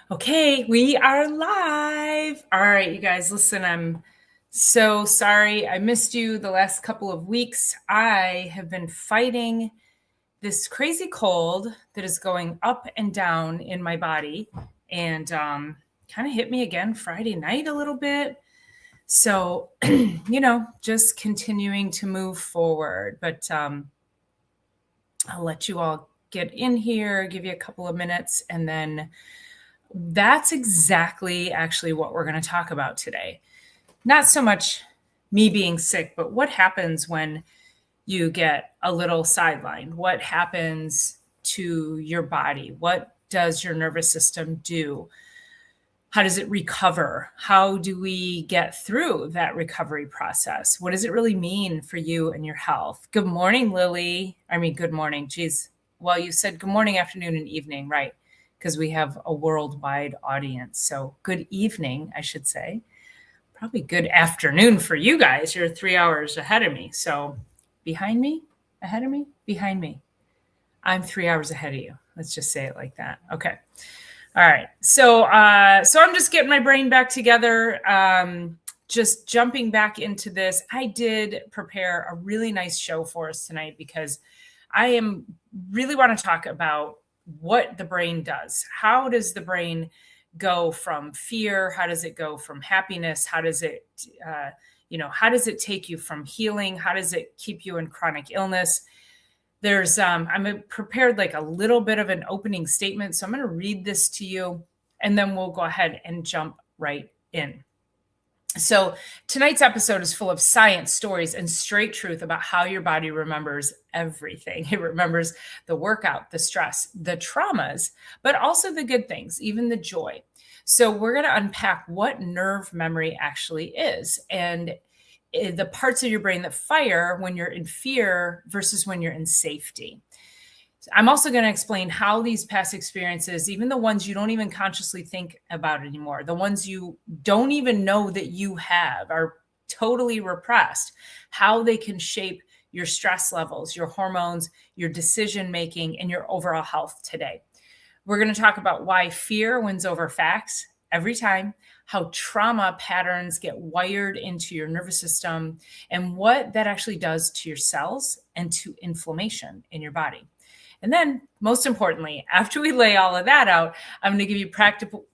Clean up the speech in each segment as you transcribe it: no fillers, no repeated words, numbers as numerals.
Okay, we are live. All right, you guys, listen, I'm so sorry. I missed you the last couple of weeks. I have been fighting this crazy cold that is going up and down in my body and kind of hit me again Friday night a little bit. So, just continuing to move forward. But I'll let you all get in here, give you a couple of minutes, and then that's exactly actually what we're going to talk about today. Not so much me being sick, but what happens when you get a little sidelined? What happens to your body? What does your nervous system do? How does it recover? How do we get through that recovery process? What does it really mean for you and your health? Good morning, Lily. Good morning. Geez. Well, you said good morning, afternoon, and evening, right? Because we have a worldwide audience. So good evening, I should say. Probably good afternoon for you guys. You're 3 hours ahead of me. So behind me, ahead of me, behind me. I'm 3 hours ahead of you. Let's just say it like that. Okay. All right. So I'm just getting my brain back together. Just jumping back into this. I did prepare a really nice show for us tonight because I really want to talk about what the brain does. How does the brain go from fear? How does it go from happiness? How does it, how does it take you from healing? How does it keep you in chronic illness? There's, I'm prepared like a little bit of an opening statement. So I'm going to read this to you and then we'll go ahead and jump right in. So tonight's episode is full of science, stories, and straight truth about how your body remembers everything. It remembers the workout, the stress, the traumas, but also the good things, even the joy. So we're going to unpack what nerve memory actually is and the parts of your brain that fire when you're in fear versus when you're in safety. I'm also going to explain how these past experiences, even the ones you don't even consciously think about anymore, the ones you don't even know that you have are totally repressed, how they can shape your stress levels, your hormones, your decision-making, and your overall health today. We're going to talk about why fear wins over facts every time, how trauma patterns get wired into your nervous system, and what that actually does to your cells and to inflammation in your body. And then, most importantly, after we lay all of that out, I'm going to give you practical,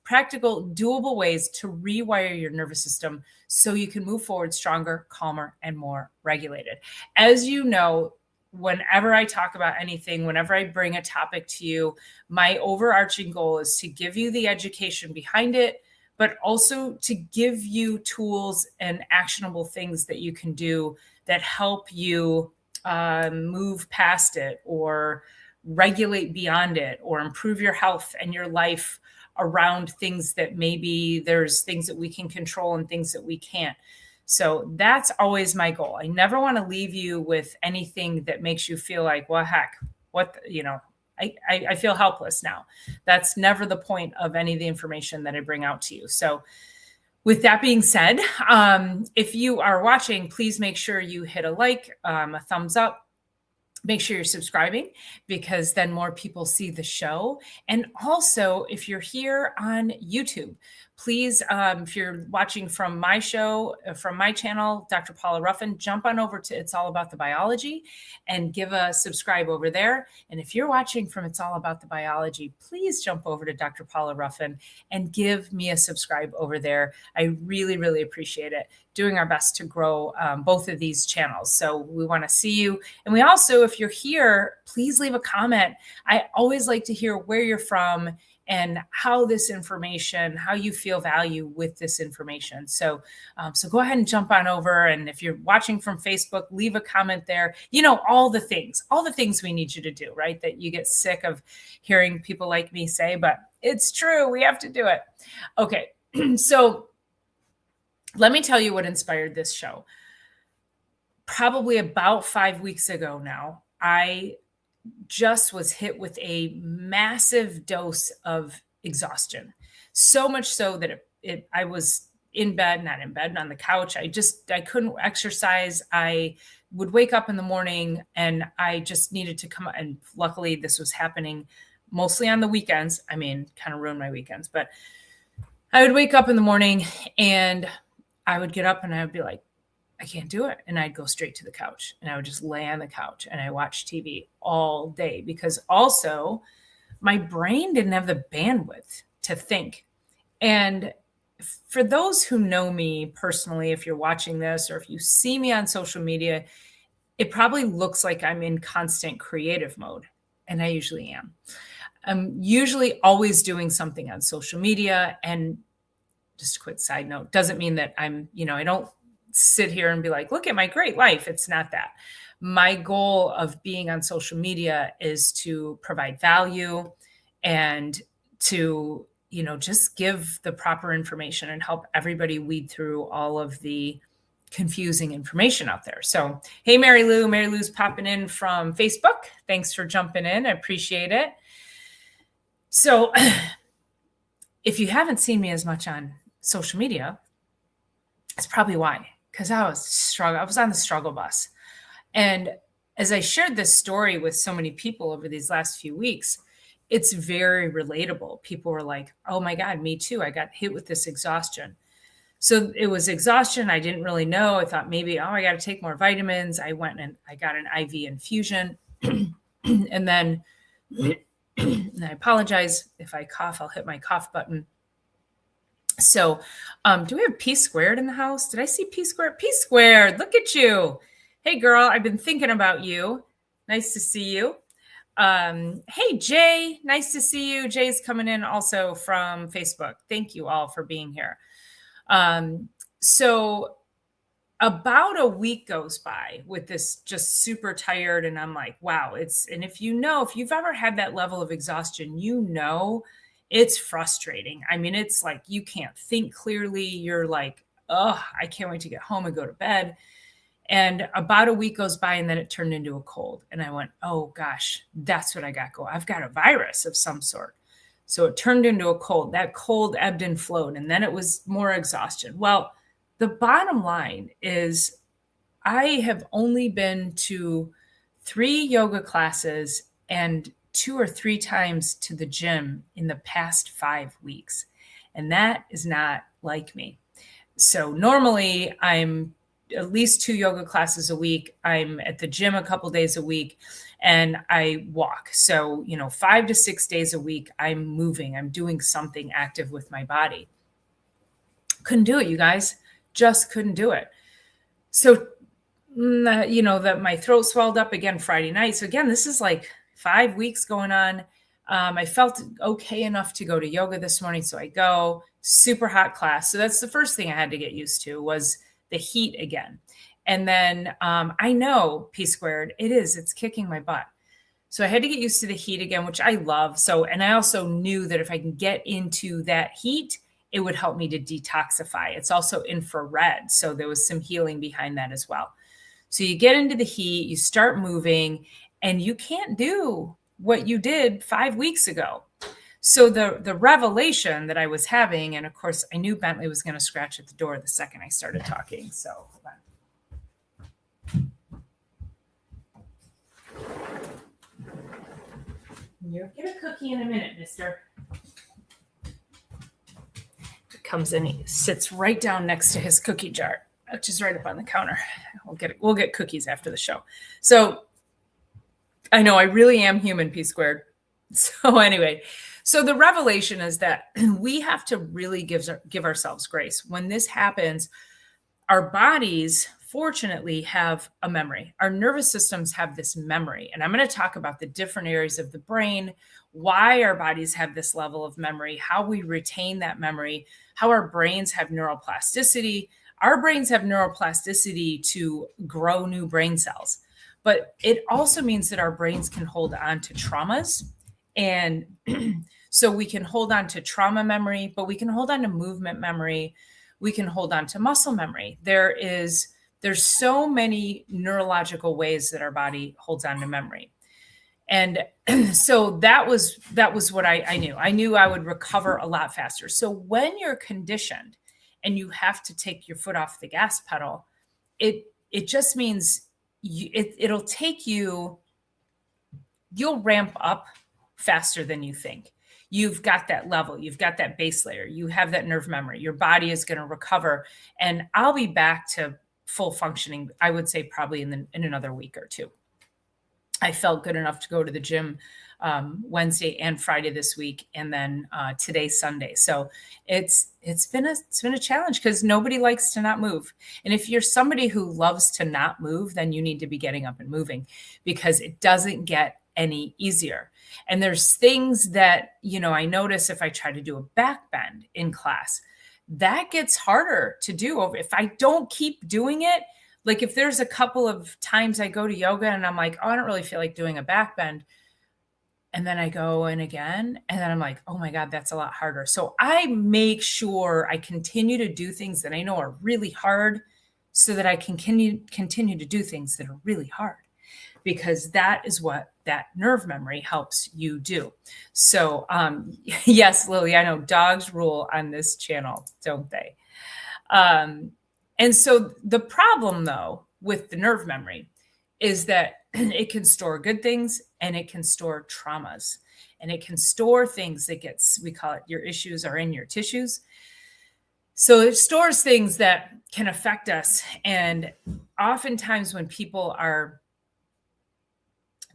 doable ways to rewire your nervous system so you can move forward stronger, calmer, and more regulated. As you know, whenever I talk about anything, whenever I bring a topic to you, my overarching goal is to give you the education behind it, but also to give you tools and actionable things that you can do that help you move past it or regulate beyond it or improve your health and your life around things that maybe there's things that we can control and things that we can't. So that's always my goal. I never want to leave you with anything that makes you feel like, well, heck, I feel helpless now. That's never the point of any of the information that I bring out to you. So with that being said, if you are watching, please make sure you hit a like, a thumbs up. Make sure you're subscribing because then more people see the show. And also, if you're here on YouTube, please, if you're watching from my show, from my channel, Dr. Paula Ruffin, jump on over to It's All About the Biology and give a subscribe over there. And if you're watching from It's All About the Biology, please jump over to Dr. Paula Ruffin and give me a subscribe over there. I really, really appreciate it. Doing our best to grow both of these channels. So we want to see you. And we also, if you're here, please leave a comment. I always like to hear where you're from and how this information, how you feel value with this information. So go ahead and jump on over. And if you're watching from Facebook, leave a comment there. All the things we need you to do, right? That you get sick of hearing people like me say, but it's true. We have to do it. Okay. So let me tell you what inspired this show. Probably about 5 weeks ago now, I just was hit with a massive dose of exhaustion. So much so that I was not on the couch. I couldn't exercise. I would wake up in the morning and I just needed to come. And luckily this was happening mostly on the weekends. I mean, kind of ruined my weekends, but I would wake up in the morning and I would get up and I would be like, I can't do it. And I'd go straight to the couch and I would just lay on the couch and I watch TV all day, because also my brain didn't have the bandwidth to think. And for those who know me personally, if you're watching this or if you see me on social media, it probably looks like I'm in constant creative mode. And I usually am. I'm usually always doing something on social media. And just a quick side note, doesn't mean that I'm, I don't sit here and be like, look at my great life. It's not that. My goal of being on social media is to provide value and to, just give the proper information and help everybody weed through all of the confusing information out there. So, hey, Mary Lou. Mary Lou's popping in from Facebook. Thanks for jumping in. I appreciate it. So if you haven't seen me as much on social media, that's probably why, because I was on the struggle bus. And as I shared this story with so many people over these last few weeks, it's very relatable. People were like, oh my God, me too. I got hit with this exhaustion. So it was exhaustion. I didn't really know. I thought maybe, I got to take more vitamins. I went and I got an IV infusion. And then, and I apologize if I cough, I'll hit my cough button. So do we have P squared in the house? Did I see P squared? P squared, look at you. Hey girl, I've been thinking about you. Nice to see you. Hey Jay, nice to see you. Jay's coming in also from Facebook. Thank you all for being here. So about a week goes by with this just super tired. And I'm like, wow, and if you've ever had that level of exhaustion, it's frustrating. I mean, it's like, you can't think clearly. You're like, oh, I can't wait to get home and go to bed. And about a week goes by and then it turned into a cold. And I went, oh gosh, that's what I got going. I've got a virus of some sort. So it turned into a cold. That cold ebbed and flowed. And then it was more exhaustion. Well, the bottom line is I have only been to 3 yoga classes and 2 or 3 times to the gym in the past 5 weeks. And that is not like me. So normally I'm at least 2 yoga classes a week. I'm at the gym a couple days a week and I walk. So, 5 to 6 days a week, I'm moving, I'm doing something active with my body. Couldn't do it, you guys. Just couldn't do it. So, that my throat swelled up again Friday night. So again, this is like 5 weeks going on. I felt okay enough to go to yoga this morning. So I go, super hot class. So that's the first thing I had to get used to was the heat again. And then I know P squared, it's kicking my butt. So I had to get used to the heat again, which I love. So, and I also knew that if I can get into that heat, it would help me to detoxify. It's also infrared. So there was some healing behind that as well. So you get into the heat, you start moving, and you can't do what you did 5 weeks ago. So the revelation that I was having, and of course I knew Bentley was going to scratch at the door the second I started talking. So hold on. You'll get a cookie in a minute, mister. He comes in, he sits right down next to his cookie jar, which is right up on the counter. We'll get cookies after the show. So I know I really am human, P squared. So anyway, so the revelation is that we have to really give ourselves grace. When this happens, our bodies fortunately have a memory. Our nervous systems have this memory. And I'm going to talk about the different areas of the brain, why our bodies have this level of memory, how we retain that memory, how our brains have neuroplasticity. Our brains have neuroplasticity to grow new brain cells. But it also means that our brains can hold on to traumas. And so we can hold on to trauma memory, but we can hold on to movement memory. We can hold on to muscle memory. There's so many neurological ways that our body holds on to memory. And so that was what I knew. I knew I would recover a lot faster. So when you're conditioned and you have to take your foot off the gas pedal, it just means it'll take you'll ramp up faster than you think. You've got that level, you've got that base layer, you have that nerve memory, your body is going to recover. And I'll be back to full functioning, I would say probably in another week or two. I felt good enough to go to the gym Wednesday and Friday this week, and then today, Sunday. So it's been a challenge because nobody likes to not move. And if you're somebody who loves to not move, then you need to be getting up and moving, because it doesn't get any easier. And there's things that, I notice if I try to do a back bend in class, that gets harder to do. If I don't keep doing it, like if there's a couple of times I go to yoga and I'm like, oh, I don't really feel like doing a back bend. And then I go in again, and then I'm like, oh my God, that's a lot harder. So I make sure I continue to do things that I know are really hard so that I can continue to do things that are really hard, because that is what that nerve memory helps you do. So yes, Lily, I know dogs rule on this channel, don't they? And so the problem, though, with the nerve memory is that it can store good things and it can store traumas, and it can store things that we call it, your issues are in your tissues. So it stores things that can affect us. And oftentimes when people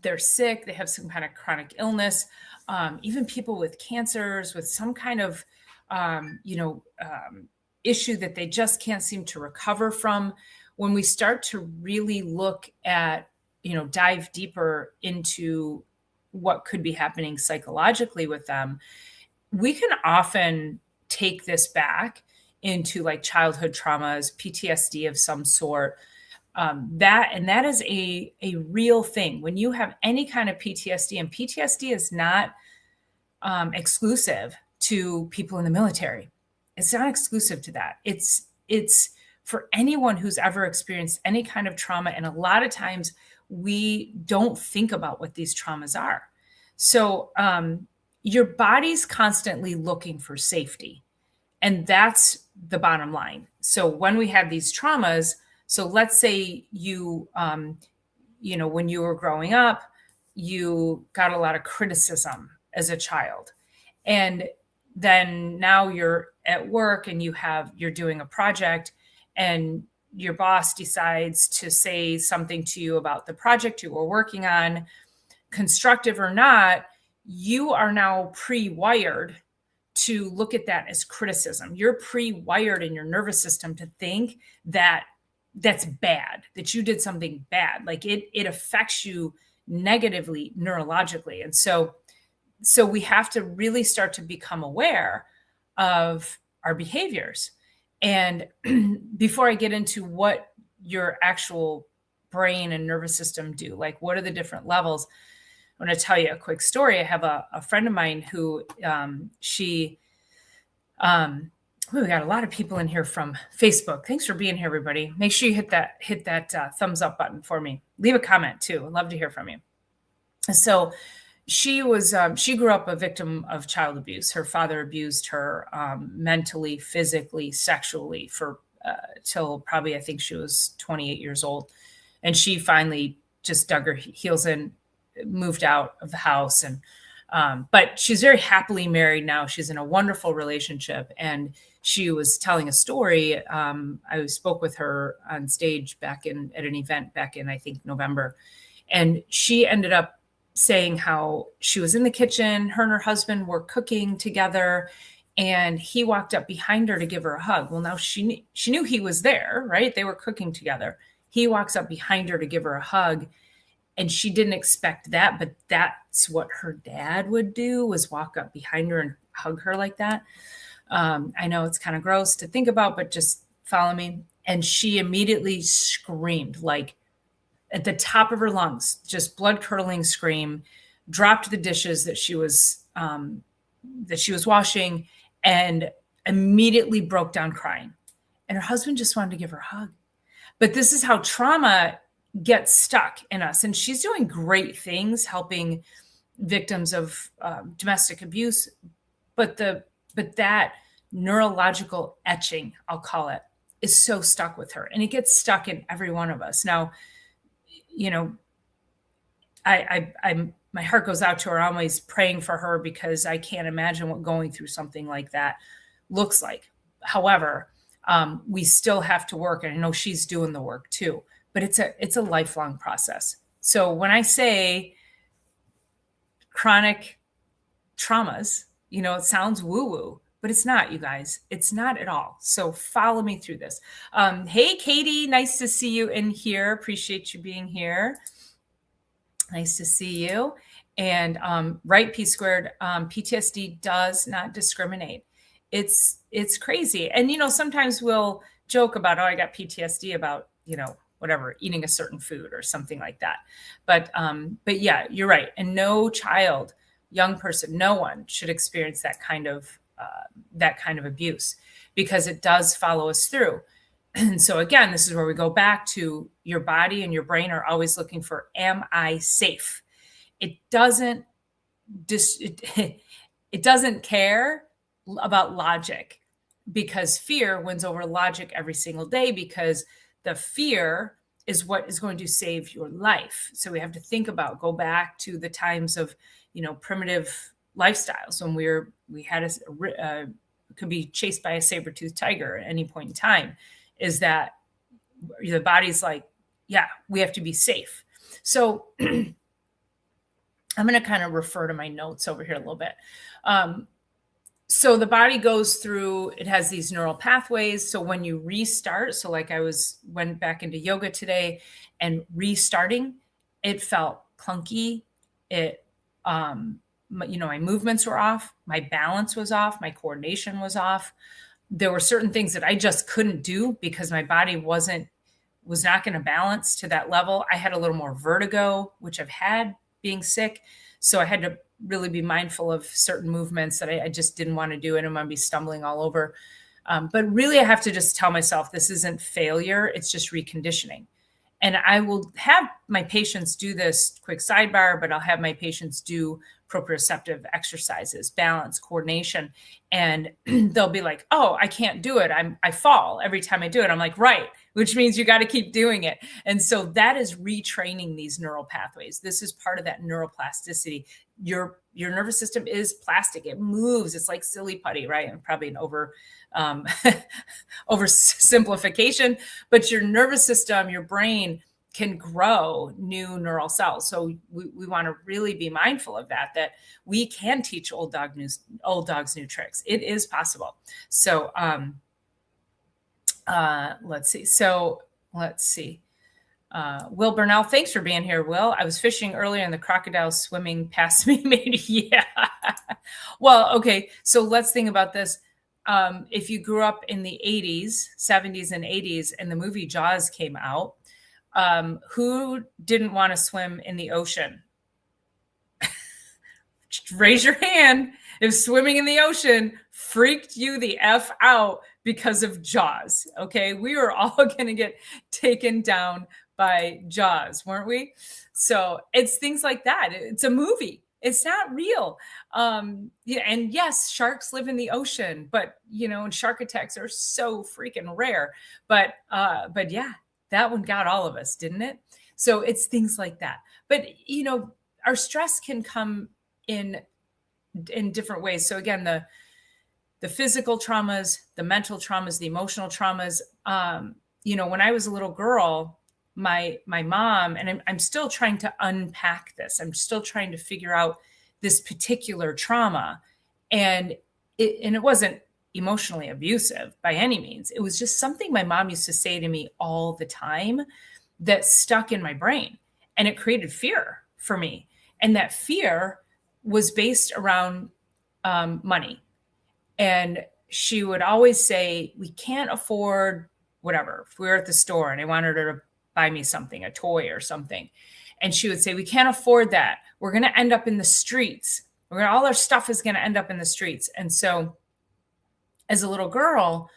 they're sick, they have some kind of chronic illness, even people with cancers, with some kind of, issue that they just can't seem to recover from. When we start to really look at, dive deeper into what could be happening psychologically with them, we can often take this back into like childhood traumas, PTSD of some sort. That is a real thing. When you have any kind of PTSD, and PTSD is not exclusive to people in the military. It's not exclusive to that. It's for anyone who's ever experienced any kind of trauma. And a lot of times we don't think about what these traumas are. So your body's constantly looking for safety. And that's the bottom line. So when we have these traumas, so let's say you, when you were growing up, you got a lot of criticism as a child. And then now you're at work and you're doing a project, and your boss decides to say something to you about the project you were working on, constructive or not, you are now pre-wired to look at that as criticism. You're pre-wired in your nervous system to think that that's bad, that you did something bad. Like it affects you negatively neurologically. And so we have to really start to become aware of our behaviors. And before I get into what your actual brain and nervous system do, like what are the different levels, I want to tell you a quick story. I have a friend of mine who we got a lot of people in here from Facebook. Thanks for being here, everybody. Make sure you hit that thumbs up button for me. Leave a comment too. I'd love to hear from you. So she grew up a victim of child abuse. Her father abused her mentally, physically, sexually for till probably, I think she was 28 years old. And she finally just dug her heels in, moved out of the house. And but she's very happily married now. She's in a wonderful relationship. And she was telling a story. I spoke with her on stage at an event back in, I think, November. And she ended up saying how she was in the kitchen, her and her husband were cooking together, and he walked up behind her to give her a hug. Well, now she knew he was there, right? They were cooking together. He walks up behind her to give her a hug, and she didn't expect that, but that's what her dad would do, was walk up behind her and hug her like that. I know it's kind of gross to think about, but just follow me. And she immediately screamed, like at the top of her lungs, just blood curdling scream, dropped the dishes that she was washing, and immediately broke down crying. And her husband just wanted to give her a hug. But this is how trauma gets stuck in us. And she's doing great things helping victims of domestic abuse. But that neurological etching, I'll call it, is so stuck with her. And it gets stuck in every one of us. Now, my my heart goes out to her. I'm always praying for her because I can't imagine what going through something like that looks like. However, we still have to work, and I know she's doing the work too, but it's a lifelong process. So when I say chronic traumas, it sounds woo-woo, but it's not, you guys. It's not at all. So follow me through this. Hey, Katie, nice to see you in here. Appreciate you being here. Nice to see you. And right, P squared, PTSD does not discriminate. It's crazy. And, sometimes we'll joke about, oh, I got PTSD about, whatever, eating a certain food or something like that. But yeah, you're right. And no child, young person, no one should experience that kind of abuse, because it does follow us through. And so again, this is where we go back to your body and your brain are always looking for, am I safe? It doesn't it doesn't care about logic, because fear wins over logic every single day, because the fear is what is going to save your life. So we have to think about, go back to the times of, primitive lifestyles when we had could be chased by a saber-toothed tiger at any point in time, is that the body's like, yeah, we have to be safe. So I'm going to kind of refer to my notes over here a little bit. So the body goes through, it has these neural pathways. So when you restart, so like went back into yoga today, and restarting, it felt clunky. My movements were off. My balance was off. My coordination was off. There were certain things that I just couldn't do because my body was not going to balance to that level. I had a little more vertigo, which I've had being sick. So I had to really be mindful of certain movements that I just didn't want to do. And I'm going to be stumbling all over. But really, I have to just tell myself this isn't failure. It's just reconditioning. And I will have my patients do this, quick sidebar, but I'll have my patients do proprioceptive exercises, balance, coordination. And they'll be like, oh, I can't do it. I fall every time I do it. I'm like, right, which means you got to keep doing it. And so that is retraining these neural pathways. This is part of that neuroplasticity. Your nervous system is plastic. It moves. It's like silly putty, right? And probably an oversimplification, but your nervous system, your brain can grow new neural cells. So we want to really be mindful of that we can teach old dogs new tricks. It is possible. So let's see. Will Burnell, thanks for being here, Will. I was fishing earlier and the crocodile swimming past me yeah. Well, okay. So let's think about this. If you grew up in the 80s, 70s and 80s, and the movie Jaws came out, who didn't want to swim in the ocean? Raise your hand if swimming in the ocean freaked you the F out because of Jaws. Okay. We were all going to get taken down by Jaws, weren't we? So it's things like that. It's a movie. It's not real. Yeah, and yes, sharks live in the ocean, but and shark attacks are so freaking rare. But yeah, that one got all of us, didn't it? So it's things like that. But our stress can come in different ways. So again, the physical traumas, the mental traumas, the emotional traumas. When I was a little girl, my mom, and I'm still trying to unpack this. I'm still trying to figure out this particular trauma. And it wasn't emotionally abusive by any means. It was just something my mom used to say to me all the time that stuck in my brain, and it created fear for me. And that fear was based around money. And she would always say, we can't afford whatever. If we were at the store and I wanted her to buy me something, a toy or something, and she would say, we can't afford that. We're going to end up in the streets. All our stuff is going to end up in the streets. And so as a little girl,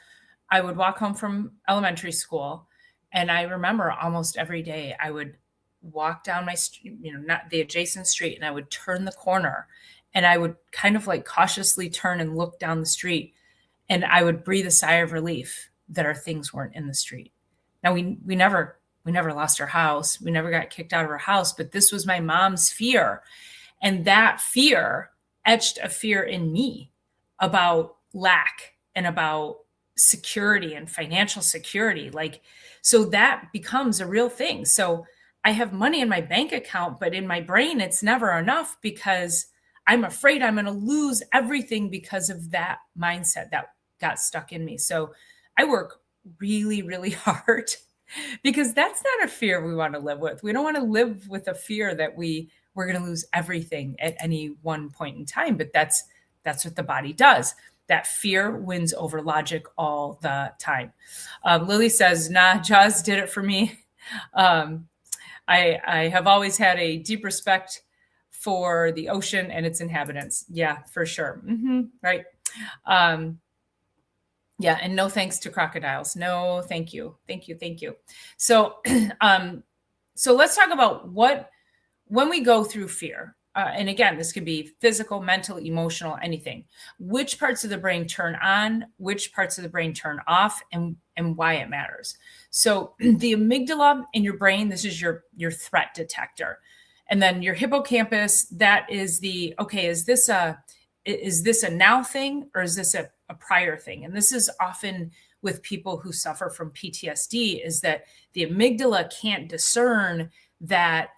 I would walk home from elementary school. And I remember almost every day I would walk down my street, not the adjacent street, and I would turn the corner and I would kind of like cautiously turn and look down the street. And I would breathe a sigh of relief that our things weren't in the street. Now we never lost our house. We never got kicked out of our house, but this was my mom's fear. And that fear etched a fear in me about lack and about security and financial security. Like, so that becomes a real thing. So I have money in my bank account, but in my brain, it's never enough because I'm afraid I'm going to lose everything because of that mindset that got stuck in me. So I work really, really hard because that's not a fear we want to live with. We don't want to live with a fear that we're going to lose everything at any one point in time, but that's what the body does. That fear wins over logic all the time. Lily says, nah, Jaws did it for me. I have always had a deep respect for the ocean and its inhabitants. Yeah, for sure. Right. Yeah, and no thanks to crocodiles. No, thank you. Thank you. Thank you. So, so let's talk about when we go through fear. And again, this could be physical, mental, emotional, anything. Which parts of the brain turn on, which parts of the brain turn off, and why it matters. So the amygdala in your brain, this is your threat detector. And then your hippocampus, that is okay, is this a now thing or is this a prior thing? And this is often with people who suffer from PTSD, is that the amygdala can't discern that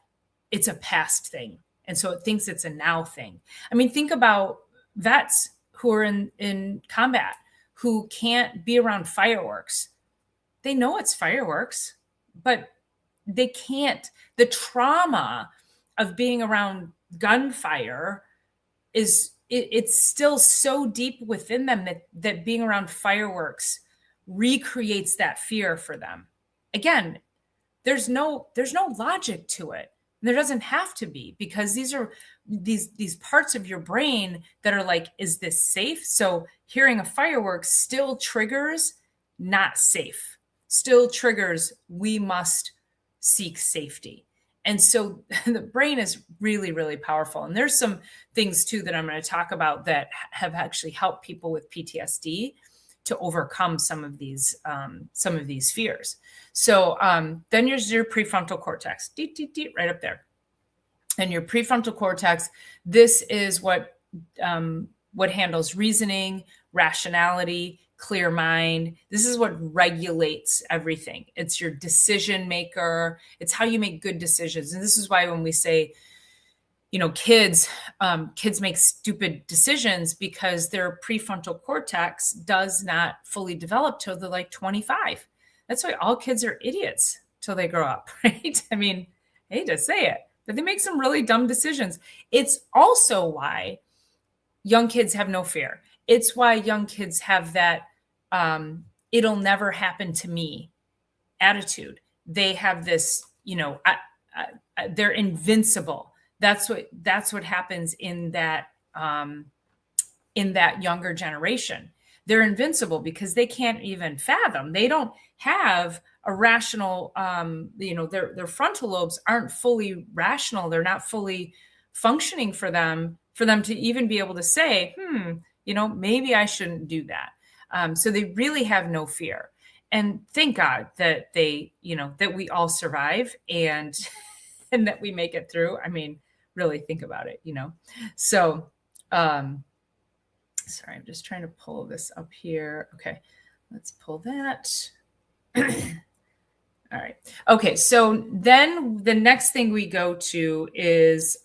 it's a past thing. And so it thinks it's a now thing. I mean, think about vets who are in combat who can't be around fireworks. They know it's fireworks, but they can't. The trauma of being around gunfire it's still so deep within them that being around fireworks recreates that fear for them. Again, there's no logic to it. There doesn't have to be, because these are these parts of your brain that are like, is this safe? So hearing a fireworks still triggers not safe, still triggers we must seek safety. And so the brain is really, really powerful. And there's some things too that I'm going to talk about that have actually helped people with PTSD to overcome some of these fears. So then there's your prefrontal cortex, right up there. And your prefrontal cortex, this is what handles reasoning, rationality, clear mind. This is what regulates everything. It's your decision maker. It's how you make good decisions. And this is why when we say, kids make stupid decisions because their prefrontal cortex does not fully develop till they're like 25. That's why all kids are idiots till they grow up, right? I mean, I hate to say it, but they make some really dumb decisions. It's also why young kids have no fear. It's why young kids have that it'll never happen to me attitude. They have this, they're invincible. That's what happens in that younger generation. They're invincible because they can't even fathom. They don't have a rational, their frontal lobes aren't fully rational. They're not fully functioning for them to even be able to say, maybe I shouldn't do that. So they really have no fear. And thank God that that we all survive and that we make it through. I mean, really think about it, So, sorry, I'm just trying to pull this up here. Okay, let's pull that. All right. Okay, so then the next thing we go to is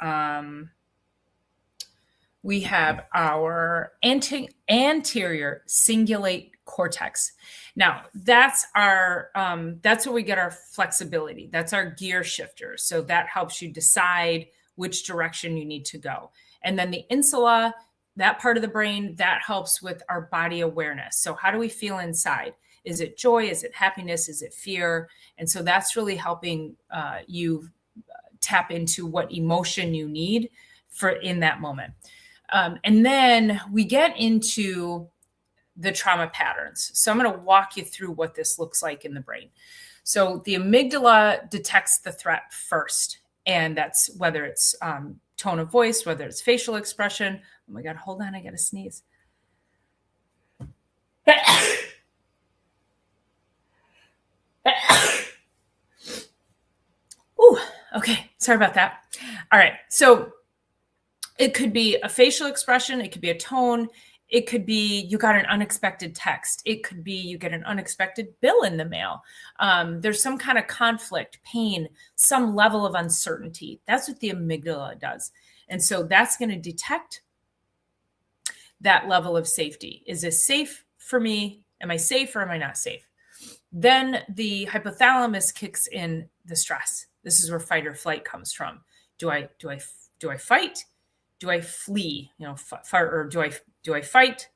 we have our anterior cingulate cortex. Now, that's where we get our flexibility. That's our gear shifter. So that helps you decide which direction you need to go. And then the insula, that part of the brain, that helps with our body awareness. So how do we feel inside? Is it joy? Is it happiness? Is it fear? And so that's really helping you tap into what emotion you need for in that moment. And then we get into the trauma patterns. So I'm going to walk you through what this looks like in the brain. So the amygdala detects the threat first. And that's whether it's tone of voice, whether it's facial expression. Oh my God, hold on, I got to sneeze. Ooh, okay, sorry about that. All right, so It could be a facial expression. It could be a tone. It could be you got an unexpected text. It could be you get an unexpected bill in the mail. There's some kind of conflict, pain, some level of uncertainty. That's what the amygdala does. And so that's going to detect that level of safety. Is this safe for me? Am I safe or am I not safe? Then the hypothalamus kicks in the stress. This is where fight or flight comes from. Do I fight? Do I flee? Or do I fight?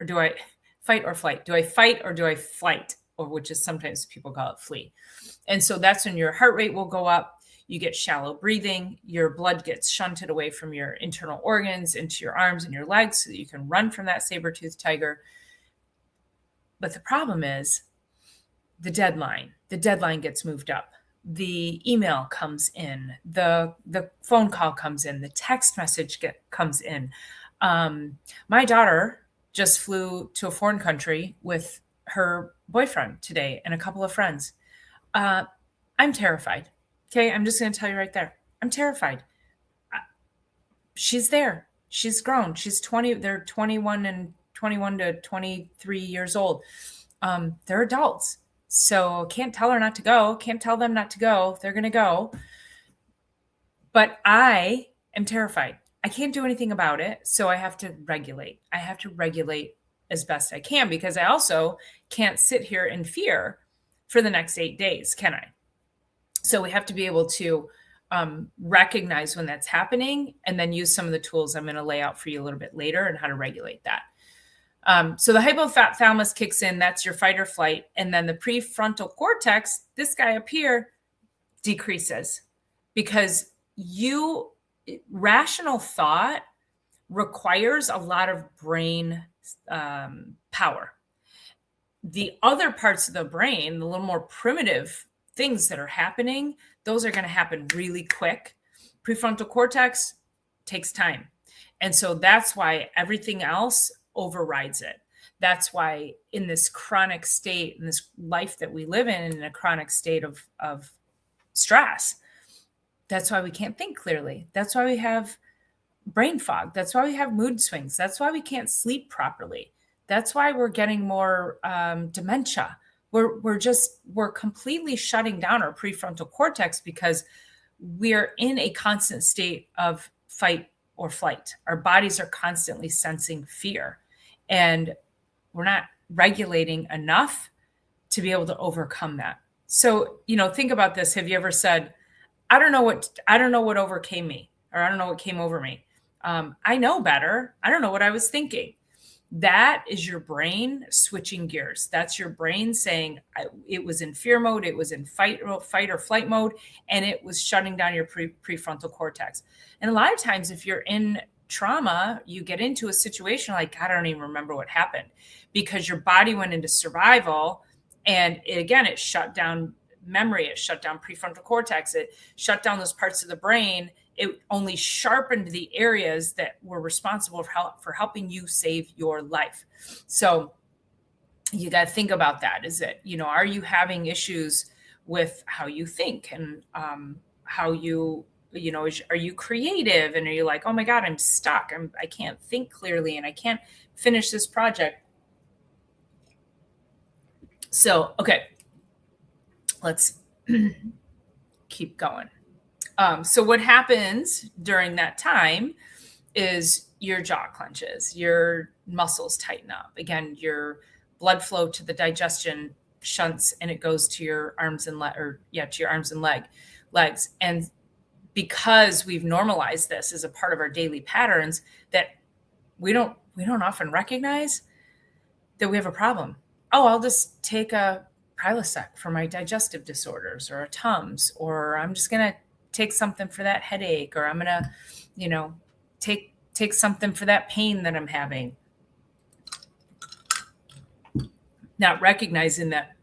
Or do I fight or flight? Do I fight or do I flight? Or which is sometimes people call it flee. And so that's when your heart rate will go up. You get shallow breathing. Your blood gets shunted away from your internal organs into your arms and your legs so that you can run from that saber-toothed tiger. But the problem is the deadline. The deadline gets moved up. The email comes in. The phone call comes in. The text message comes in. My daughter just flew to a foreign country with her boyfriend today and a couple of friends. I'm terrified. Okay, I'm just going to tell you right there. I'm terrified. She's there. She's grown. She's 20. They're 21 to 23 years old. They're adults. So can't tell her not to go. Can't tell them not to go. They're going to go. But I am terrified. I can't do anything about it. So I have to regulate. I have to regulate as best I can because I also can't sit here in fear for the next 8 days, can I? So we have to be able to recognize when that's happening and then use some of the tools I'm going to lay out for you a little bit later and how to regulate that. So the hypothalamus kicks in, that's your fight or flight. And then the prefrontal cortex, this guy up here, decreases because rational thought requires a lot of brain power. The other parts of the brain, the little more primitive things that are happening, those are going to happen really quick. Prefrontal cortex takes time. And so that's why everything else overrides it. That's why in this chronic state, in this life that we live in a chronic state of stress, that's why we can't think clearly. That's why we have brain fog. That's why we have mood swings. That's why we can't sleep properly. That's why we're getting more dementia. We're completely shutting down our prefrontal cortex because we're in a constant state of fight or flight. Our bodies are constantly sensing fear and we're not regulating enough to be able to overcome that. So, think about this. Have you ever said, I don't know what overcame me, or I don't know what came over me. I know better. I don't know what I was thinking. That is your brain switching gears. That's your brain saying it was in fear mode. It was in fight or flight mode, and it was shutting down your prefrontal cortex. And a lot of times if you're in trauma, you get into a situation like, God, I don't even remember what happened because your body went into survival. And it shut down memory. It shut down prefrontal cortex. It shut down those parts of the brain. It only sharpened the areas that were responsible for helping you save your life. So you got to think about that. Is that, are you having issues with how you think and how you, are you creative? And are you like, oh my God, I'm stuck. I can't think clearly and I can't finish this project. So, okay, let's keep going. So what happens during that time is your jaw clenches, your muscles tighten up. Again, your blood flow to the digestion shunts and it goes to your arms and legs. And because we've normalized this as a part of our daily patterns that we don't often recognize that we have a problem. Oh, I'll just take a Prilosec for my digestive disorders or a Tums, or I'm just going to take something for that headache, or I'm going to, take something for that pain that I'm having. Not recognizing that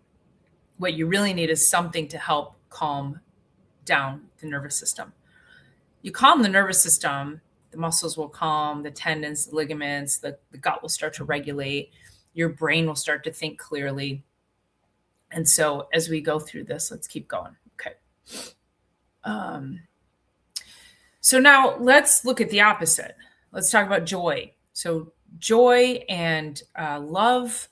what you really need is something to help calm down the nervous system. You calm the nervous system, the muscles will calm, the tendons, the ligaments, the gut will start to regulate, your brain will start to think clearly. And so as we go through this, let's keep going. Okay. So now let's look at the opposite. Let's talk about joy. So joy and love,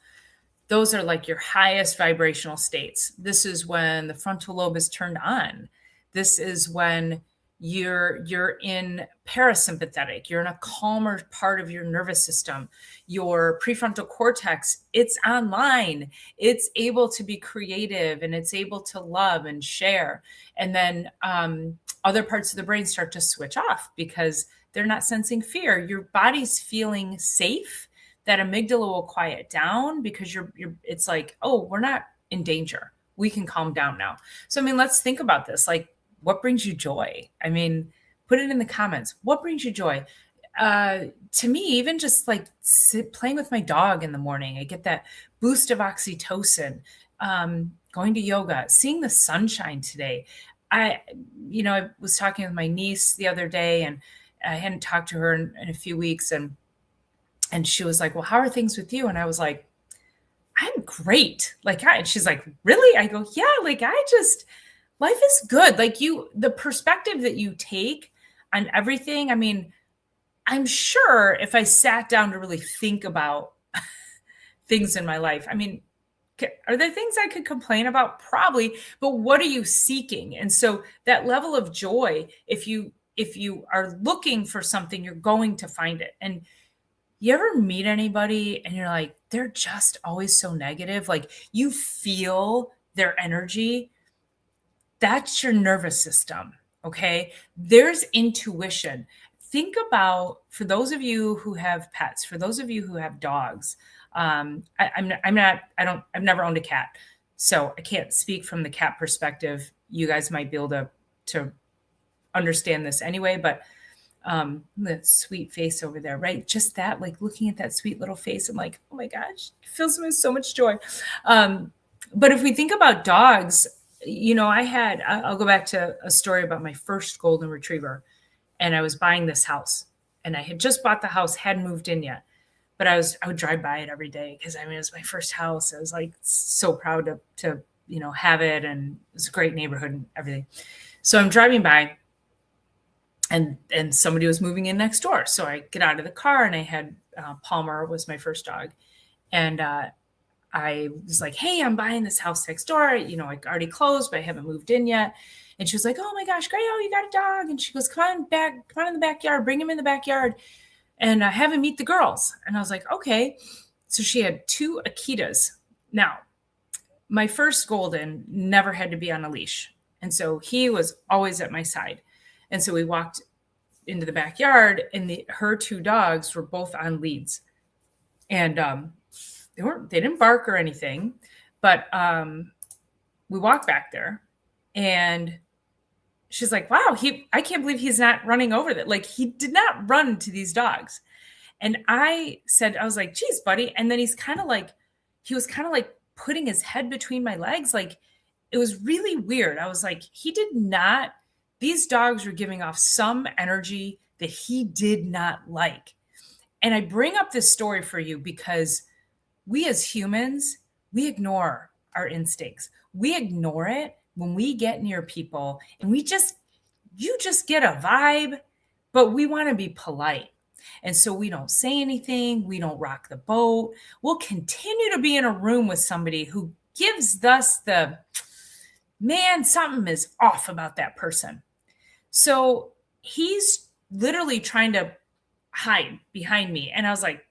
those are like your highest vibrational states. This is when the frontal lobe is turned on. This is when you're in parasympathetic. You're in a calmer part of your nervous system. Your prefrontal cortex, it's online. It's able to be creative and it's able to love and share. And then other parts of the brain start to switch off because they're not sensing fear. Your body's feeling safe. That amygdala will quiet down because you're it's like, oh, we're not in danger. We can calm down now. So I mean, let's think about this. Like, what brings you joy? I mean, put it in the comments. What brings you joy? To me, even just like playing with my dog in the morning, I get that boost of oxytocin. Going to yoga, seeing the sunshine today. I was talking with my niece the other day, and I hadn't talked to her in a few weeks, and she was like, well, how are things with you? And I was like, I'm great. And she's like, really? I go, yeah, life is good. Like the perspective that you take on everything. I mean, I'm sure if I sat down to really think about things in my life, I mean, are there things I could complain about? Probably, but what are you seeking? And so that level of joy, if you are looking for something, you're going to find it. And you ever meet anybody and you're like, they're just always so negative? Like you feel their energy. That's your nervous system. Okay. There's intuition. Think about, for those of you who have pets, for those of you who have dogs, I've never owned a cat, so I can't speak from the cat perspective. You guys might be able to understand this anyway, but that sweet face over there, right? Just that, like looking at that sweet little face, I'm like, oh my gosh, it fills me with so much joy. But if we think about dogs, I'll go back to a story about my first golden retriever. And I was buying this house, and I had just bought the house, hadn't moved in yet, but I would drive by it every day because it was my first house. I was like so proud to have it, and it was a great neighborhood and everything. So I'm driving by, and somebody was moving in next door. So I get out of the car, and I had Palmer was my first dog, and I was like, hey, I'm buying this house next door. I already closed, but I haven't moved in yet. And she was like, oh my gosh, Gradual, you got a dog. And she goes, come on in the backyard, bring him in the backyard and have him meet the girls. And I was like, okay. So she had 2 Akitas. Now, my first golden never had to be on a leash. And so he was always at my side. And so we walked into the backyard, and her 2 dogs were both on leads. And they didn't bark or anything, but we walked back there, and she's like, wow, I can't believe he's not running over that. Like, he did not run to these dogs. And I was like, geez, buddy. And then he was kind of like putting his head between my legs. Like, it was really weird. I was like, these dogs were giving off some energy that he did not like. And I bring up this story for you because we as humans, we ignore our instincts. We ignore it when we get near people, and you just get a vibe, but we want to be polite. And so we don't say anything. We don't rock the boat. We'll continue to be in a room with somebody who gives us man, something is off about that person. So he's literally trying to hide behind me. And I was like,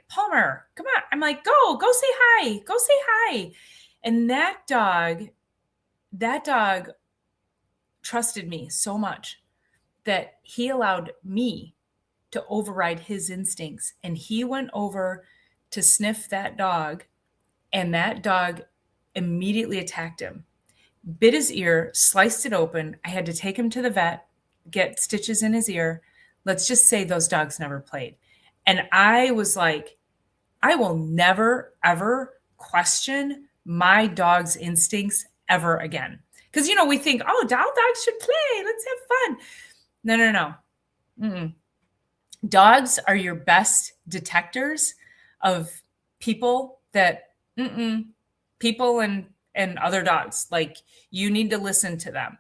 Palmer, come on. I'm like, go say hi. And that dog trusted me so much that he allowed me to override his instincts. And he went over to sniff that dog, and that dog immediately attacked him, bit his ear, sliced it open. I had to take him to the vet, get stitches in his ear. Let's just say those dogs never played. And I was like, I will never, ever question my dog's instincts ever again. Because, we think, oh, dogs should play. Let's have fun. No. Mm-mm. Dogs are your best detectors of people people and other dogs. Like, you need to listen to them.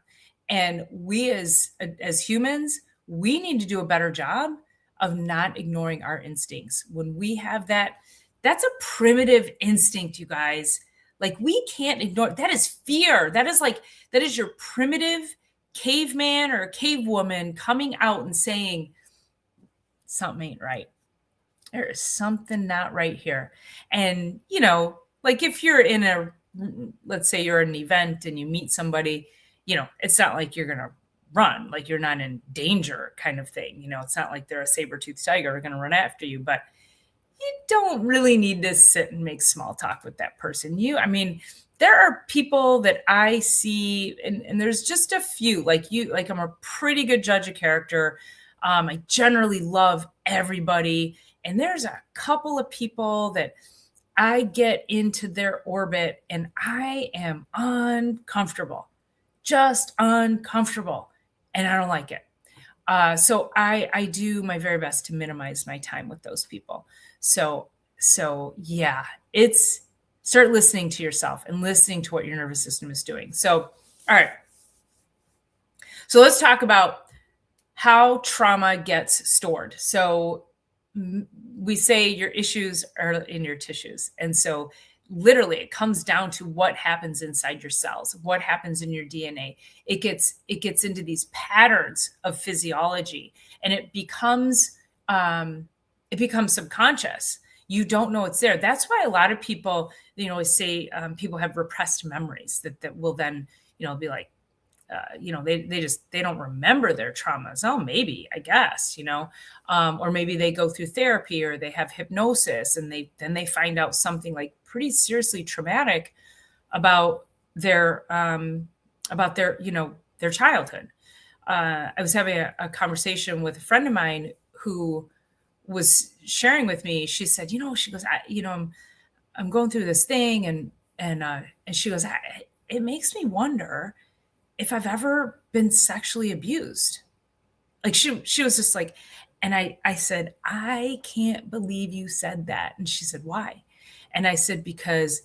And we as humans, we need to do a better job of not ignoring our instincts. When we have that, that's a primitive instinct, you guys. Like, we can't ignore, that is fear. That is your primitive caveman or cavewoman coming out and saying, something ain't right. There is something not right here. And, like if you're in let's say you're at an event and you meet somebody, it's not like you're going to run, like you're not in danger kind of thing. It's not like they're a saber-toothed tiger going to run after you, but you don't really need to sit and make small talk with that person. There are people that I see, and there's just a few, like I'm a pretty good judge of character. I generally love everybody. And there's a couple of people that I get into their orbit and I am uncomfortable, just uncomfortable. And I don't like it. So I do my very best to minimize my time with those people. So yeah, it's start listening to yourself and listening to what your nervous system is doing. So, all right. So let's talk about how trauma gets stored. So we say your issues are in your tissues. And so literally it comes down to what happens inside your cells, what happens in your DNA. It gets into these patterns of physiology, and it becomes subconscious. You don't know it's there. That's why a lot of people, say people have repressed memories that will then, be like, they don't remember their traumas. Oh, maybe, I guess, or maybe they go through therapy or they have hypnosis and they find out something like pretty seriously traumatic about their childhood. I was having a conversation with a friend of mine who was sharing with me. She said, she goes, I'm going through this thing, and she goes, it makes me wonder if I've ever been sexually abused. Like she was just like, and I said, I can't believe you said that. And she said, why? And I said, because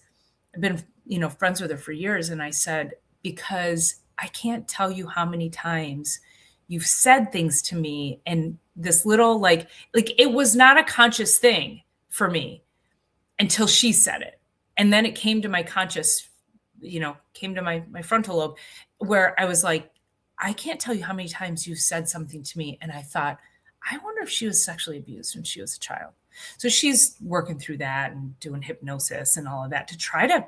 I've been, friends with her for years. And I said, because I can't tell you how many times you've said things to me. And this little, like it was not a conscious thing for me until she said it. And then it came to my conscious, came to my frontal lobe, where I was like, I can't tell you how many times you've said something to me. And I thought, I wonder if she was sexually abused when she was a child. So she's working through that and doing hypnosis and all of that to try to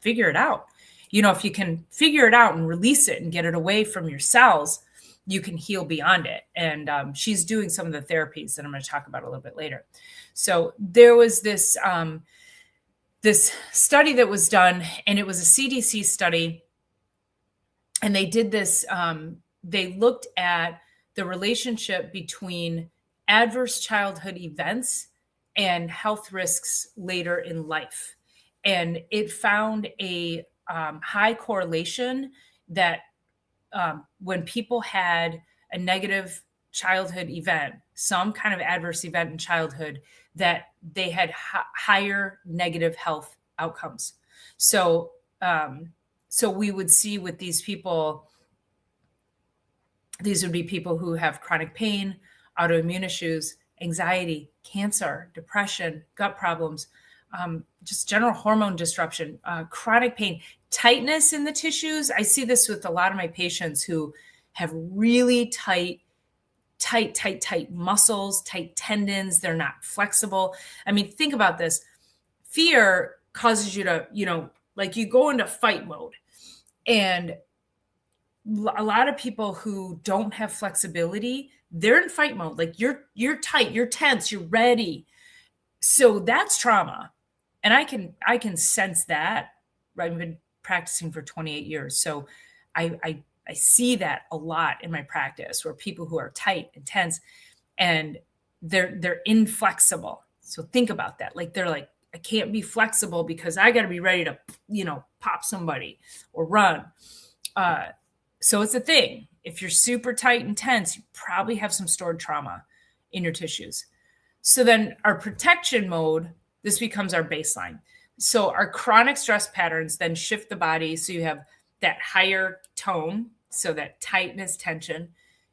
figure it out. If you can figure it out and release it and get it away from your cells, you can heal beyond it. And she's doing some of the therapies that I'm going to talk about a little bit later. So there was this study that was done, and it was a CDC study. And they did this, they looked at the relationship between adverse childhood events and health risks later in life. And it found a high correlation that when people had a negative childhood event, some kind of adverse event in childhood, that they had higher negative health outcomes. So we would see with these people, these would be people who have chronic pain, autoimmune issues, anxiety, cancer, depression, gut problems, just general hormone disruption, chronic pain, tightness in the tissues. I see this with a lot of my patients who have really tight muscles, tight tendons. They're not flexible. Think about this. Fear causes you to, like you go into fight mode. And a lot of people who don't have flexibility, they're in fight mode. Like you're tight, you're tense, you're ready. So that's trauma. And I can sense that. Right? I've been practicing for 28 years. So I see that a lot in my practice, where people who are tight and tense and they're inflexible. So think about that. Like they're like, I can't be flexible because I got to be ready to, pop somebody or run. So it's a thing. If you're super tight and tense, you probably have some stored trauma in your tissues. So then our protection mode, this becomes our baseline. So our chronic stress patterns then shift the body. So you have that higher tone, so that tightness, tension.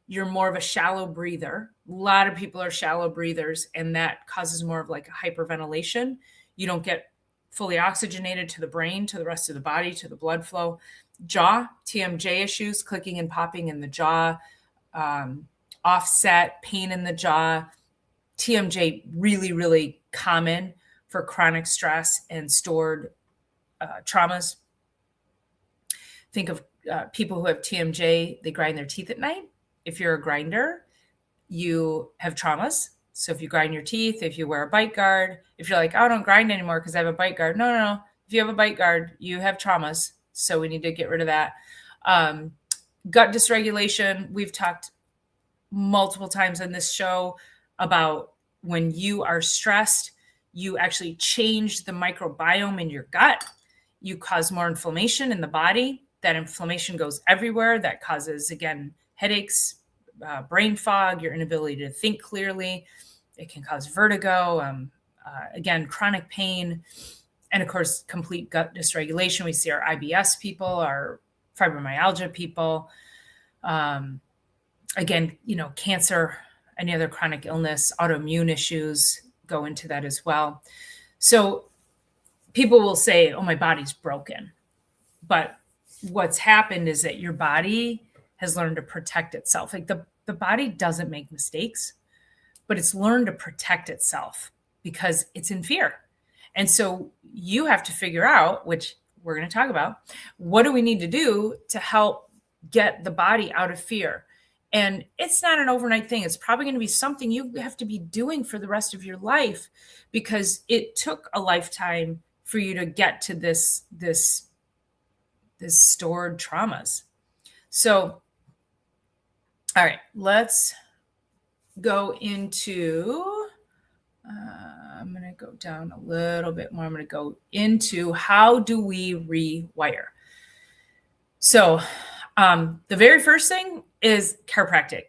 you're more of a shallow breather. A lot of people are shallow breathers, and that causes more of like a hyperventilation. You don't get fully oxygenated to the brain, to the rest of the body, to the blood flow. Jaw, TMJ issues, clicking and popping in the jaw, offset, pain in the jaw. TMJ, really, really common for chronic stress and stored traumas. Think of people who have TMJ, they grind their teeth at night. If you're a grinder, you have traumas. So if you grind your teeth, if you wear a bite guard, if you're like, oh, I don't grind anymore because I have a bite guard. No. If you have a bite guard, you have traumas. So we need to get rid of that. Gut dysregulation. We've talked multiple times on this show about when you are stressed, you actually change the microbiome in your gut. You cause more inflammation in the body. That inflammation goes everywhere. That causes, again, headaches, brain fog, your inability to think clearly. It can cause vertigo, again, chronic pain, and of course, complete gut dysregulation. We see our IBS people, our fibromyalgia people. Again, cancer, any other chronic illness, autoimmune issues go into that as well. So people will say, oh, my body's broken. But what's happened is that your body has learned to protect itself. Like the body doesn't make mistakes, but it's learned to protect itself because it's in fear. And so you have to figure out, which we're going to talk about, what do we need to do to help get the body out of fear? And it's not an overnight thing. It's probably going to be something you have to be doing for the rest of your life because it took a lifetime for you to get to this stored traumas. So, all right, let's go into, I'm going to go down a little bit more. I'm going to go into how do we rewire? So the very first thing is chiropractic.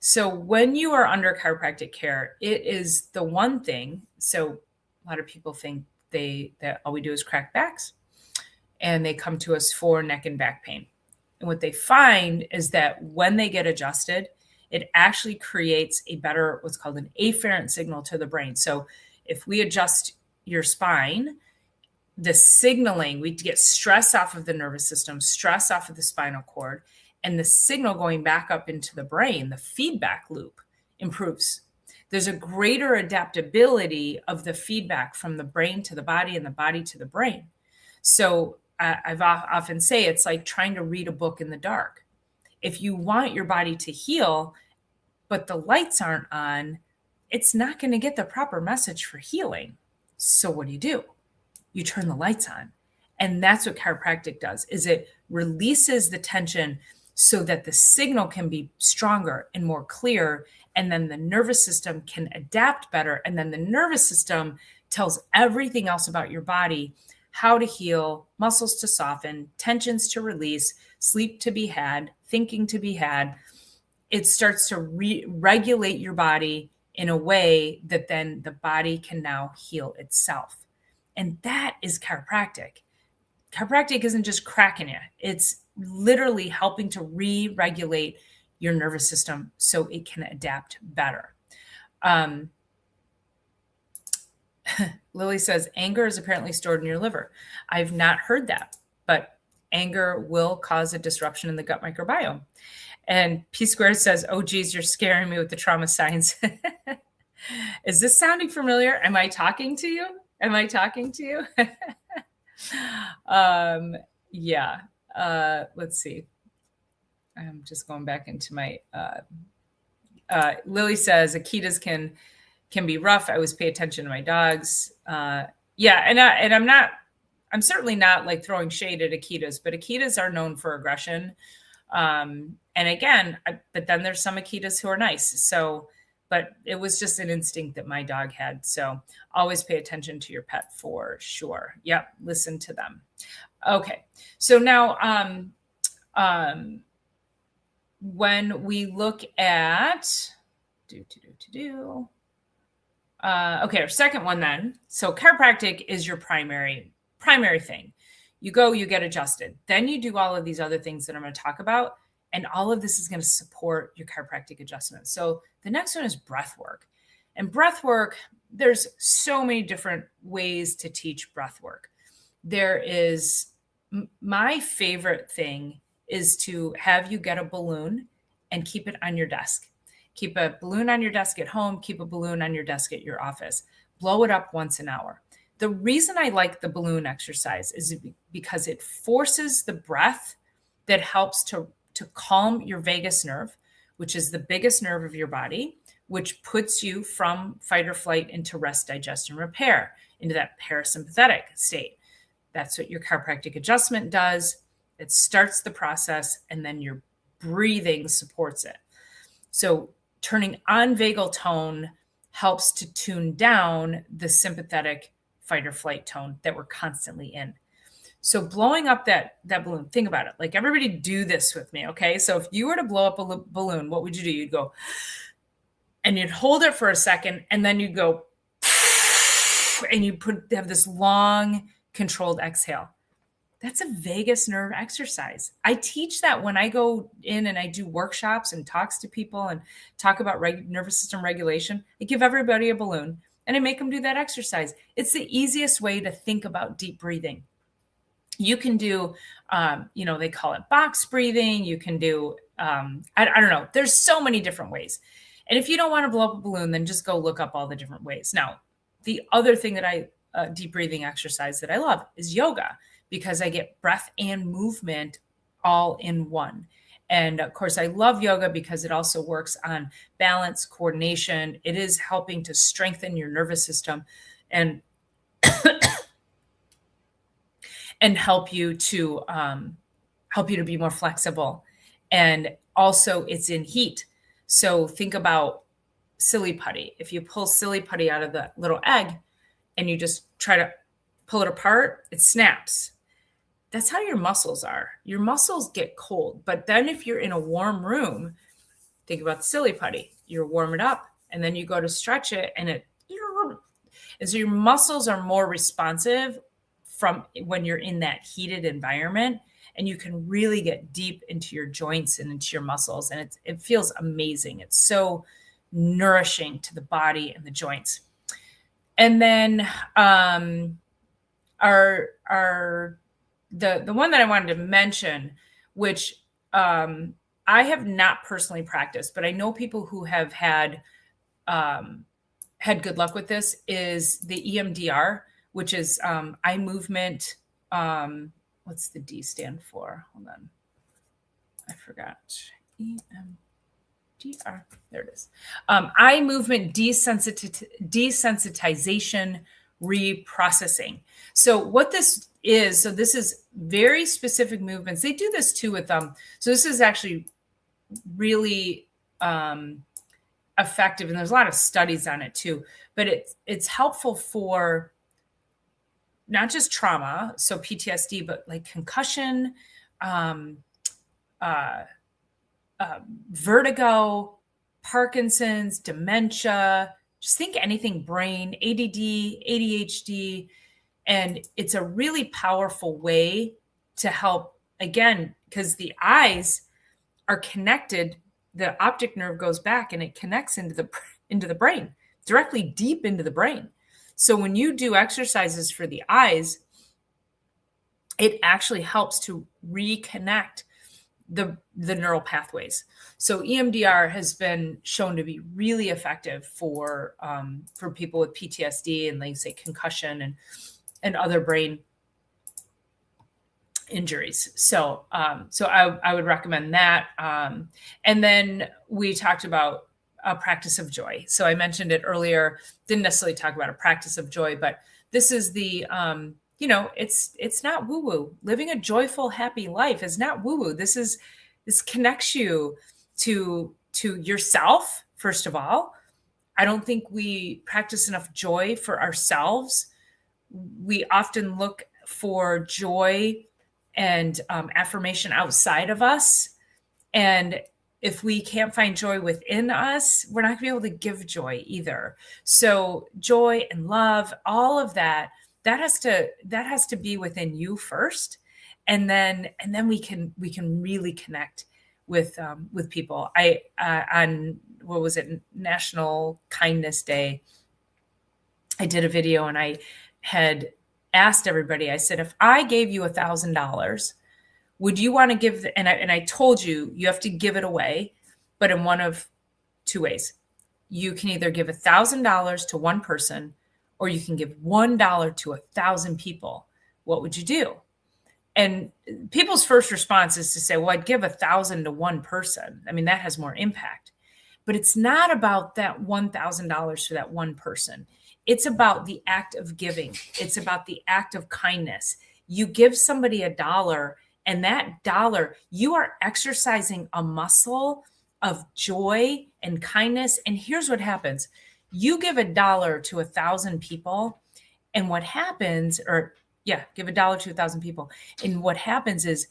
So when you are under chiropractic care, it is the one thing. So a lot of people think that all we do is crack backs, and they come to us for neck and back pain. And what they find is that when they get adjusted, it actually creates a better, what's called an afferent signal to the brain. So if we adjust your spine, the signaling, we get stress off of the nervous system, stress off of the spinal cord, and the signal going back up into the brain, the feedback loop improves. There's a greater adaptability of the feedback from the brain to the body and the body to the brain. So I've often say it's like trying to read a book in the dark. If you want your body to heal, but the lights aren't on, it's not going to get the proper message for healing. So what do? You turn the lights on. And that's what chiropractic does, is it releases the tension so that the signal can be stronger and more clear. And then the nervous system can adapt better. And then the nervous system tells everything else about your body, how to heal, muscles to soften, tensions to release, sleep to be had, thinking to be had. It starts to regulate your body in a way that then the body can now heal itself. And that is chiropractic. Chiropractic isn't just cracking you. It's literally helping to re-regulate your nervous system so it can adapt better. Lily says, anger is apparently stored in your liver. I've not heard that, but anger will cause a disruption in the gut microbiome. And P Squared says, oh, geez, you're scaring me with the trauma signs. Is this sounding familiar? Am I talking to you? Yeah. Let's see. I'm just going back into my, Lily says, Akitas can be rough. I always pay attention to my dogs. Yeah. And I'm certainly not like throwing shade at Akitas, but Akitas are known for aggression. And again, but then there's some Akitas who are nice. So, but it was just an instinct that my dog had. So always pay attention to your pet for sure. Yep. Listen to them. Okay. So now, when we look at, okay, our second one then. So chiropractic is your primary thing. You go, you get adjusted. Then you do all of these other things that I'm going to talk about. And all of this is going to support your chiropractic adjustment. So the next one is breath work. And breath work, there's so many different ways to teach breath work. There is, my favorite thing is to have you get a balloon and keep it on your desk. Keep a balloon on your desk at home, keep a balloon on your desk at your office. Blow it up once an hour. The reason I like the balloon exercise is because it forces the breath that helps to calm your vagus nerve, which is the biggest nerve of your body, which puts you from fight or flight into rest, digest, and repair, into that parasympathetic state. That's what your chiropractic adjustment does. It starts the process, and then your breathing supports it. So turning on vagal tone helps to tune down the sympathetic fight or flight tone that we're constantly in. So blowing up that balloon, think about it. Like, everybody do this with me, okay? So if you were to blow up a balloon, what would you do? You'd go, and you'd hold it for a second, and then you'd go, and you have this long controlled exhale. That's a vagus nerve exercise. I teach that when I go in and I do workshops and talks to people and talk about nervous system regulation. I give everybody a balloon and I make them do that exercise. It's the easiest way to think about deep breathing. You can do, they call it box breathing. You can do, I don't know. There's so many different ways. And if you don't want to blow up a balloon, then just go look up all the different ways. Now, the other thing that deep breathing exercise that I love is yoga, because I get breath and movement all in one. And of course, I love yoga because it also works on balance, coordination. It is helping to strengthen your nervous system and and help you to be more flexible. And also, it's in heat. So think about silly putty. If you pull silly putty out of the little egg and you just try to pull it apart, it snaps. That's how your muscles are. Your muscles get cold. But then if you're in a warm room, think about the silly putty. You warm it up and then you go to stretch it, and so your muscles are more responsive from when you're in that heated environment, and you can really get deep into your joints and into your muscles. And it feels amazing. It's so nourishing to the body and the joints. And then the one that I wanted to mention, which I have not personally practiced, but I know people who have had good luck with this, is the EMDR, which is eye movement. What's the D stand for? Hold on. I forgot. EMDR. There it is. Eye movement desensitization reprocessing. So what this is very specific movements. They do this too with so this is actually really effective, and there's a lot of studies on it too, but it's helpful for not just trauma, so PTSD, but like concussion, vertigo, Parkinson's, dementia, just think anything brain, ADD, ADHD. And it's a really powerful way to help, again, because the eyes are connected. The optic nerve goes back and it connects into the brain, directly deep into the brain. So when you do exercises for the eyes, it actually helps to reconnect the neural pathways. So EMDR has been shown to be really effective for people with PTSD and, like, say, concussion and other brain injuries. So I would recommend that. And then we talked about a practice of joy. So I mentioned it earlier, didn't necessarily talk about a practice of joy, but this is the, it's not woo-woo. Living a joyful, happy life is not woo-woo. This connects you to yourself, first of all. I don't think we practice enough joy for ourselves. We often look for joy and affirmation outside of us. And if we can't find joy within us, we're not going to be able to give joy either. So joy and love, all of that has to be within you first. And then we can really connect with people. On what was it, National Kindness Day, I did a video and I had asked everybody. I said, if I gave you $1,000, would you want to give? And I told you have to give it away, but in one of two ways. You can either give $1,000 to one person, or you can give $1 to 1,000 people. What would you do? And people's first response is to say, well, I'd give 1,000 to one person. I mean, that has more impact. But it's not about that $1,000 to that one person. It's about the act of giving. It's about the act of kindness. You give somebody $1, and that dollar, you are exercising a muscle of joy and kindness. And here's what happens. You give $1 to 1,000 people, and what happens, give $1 to 1,000 people. And what happens is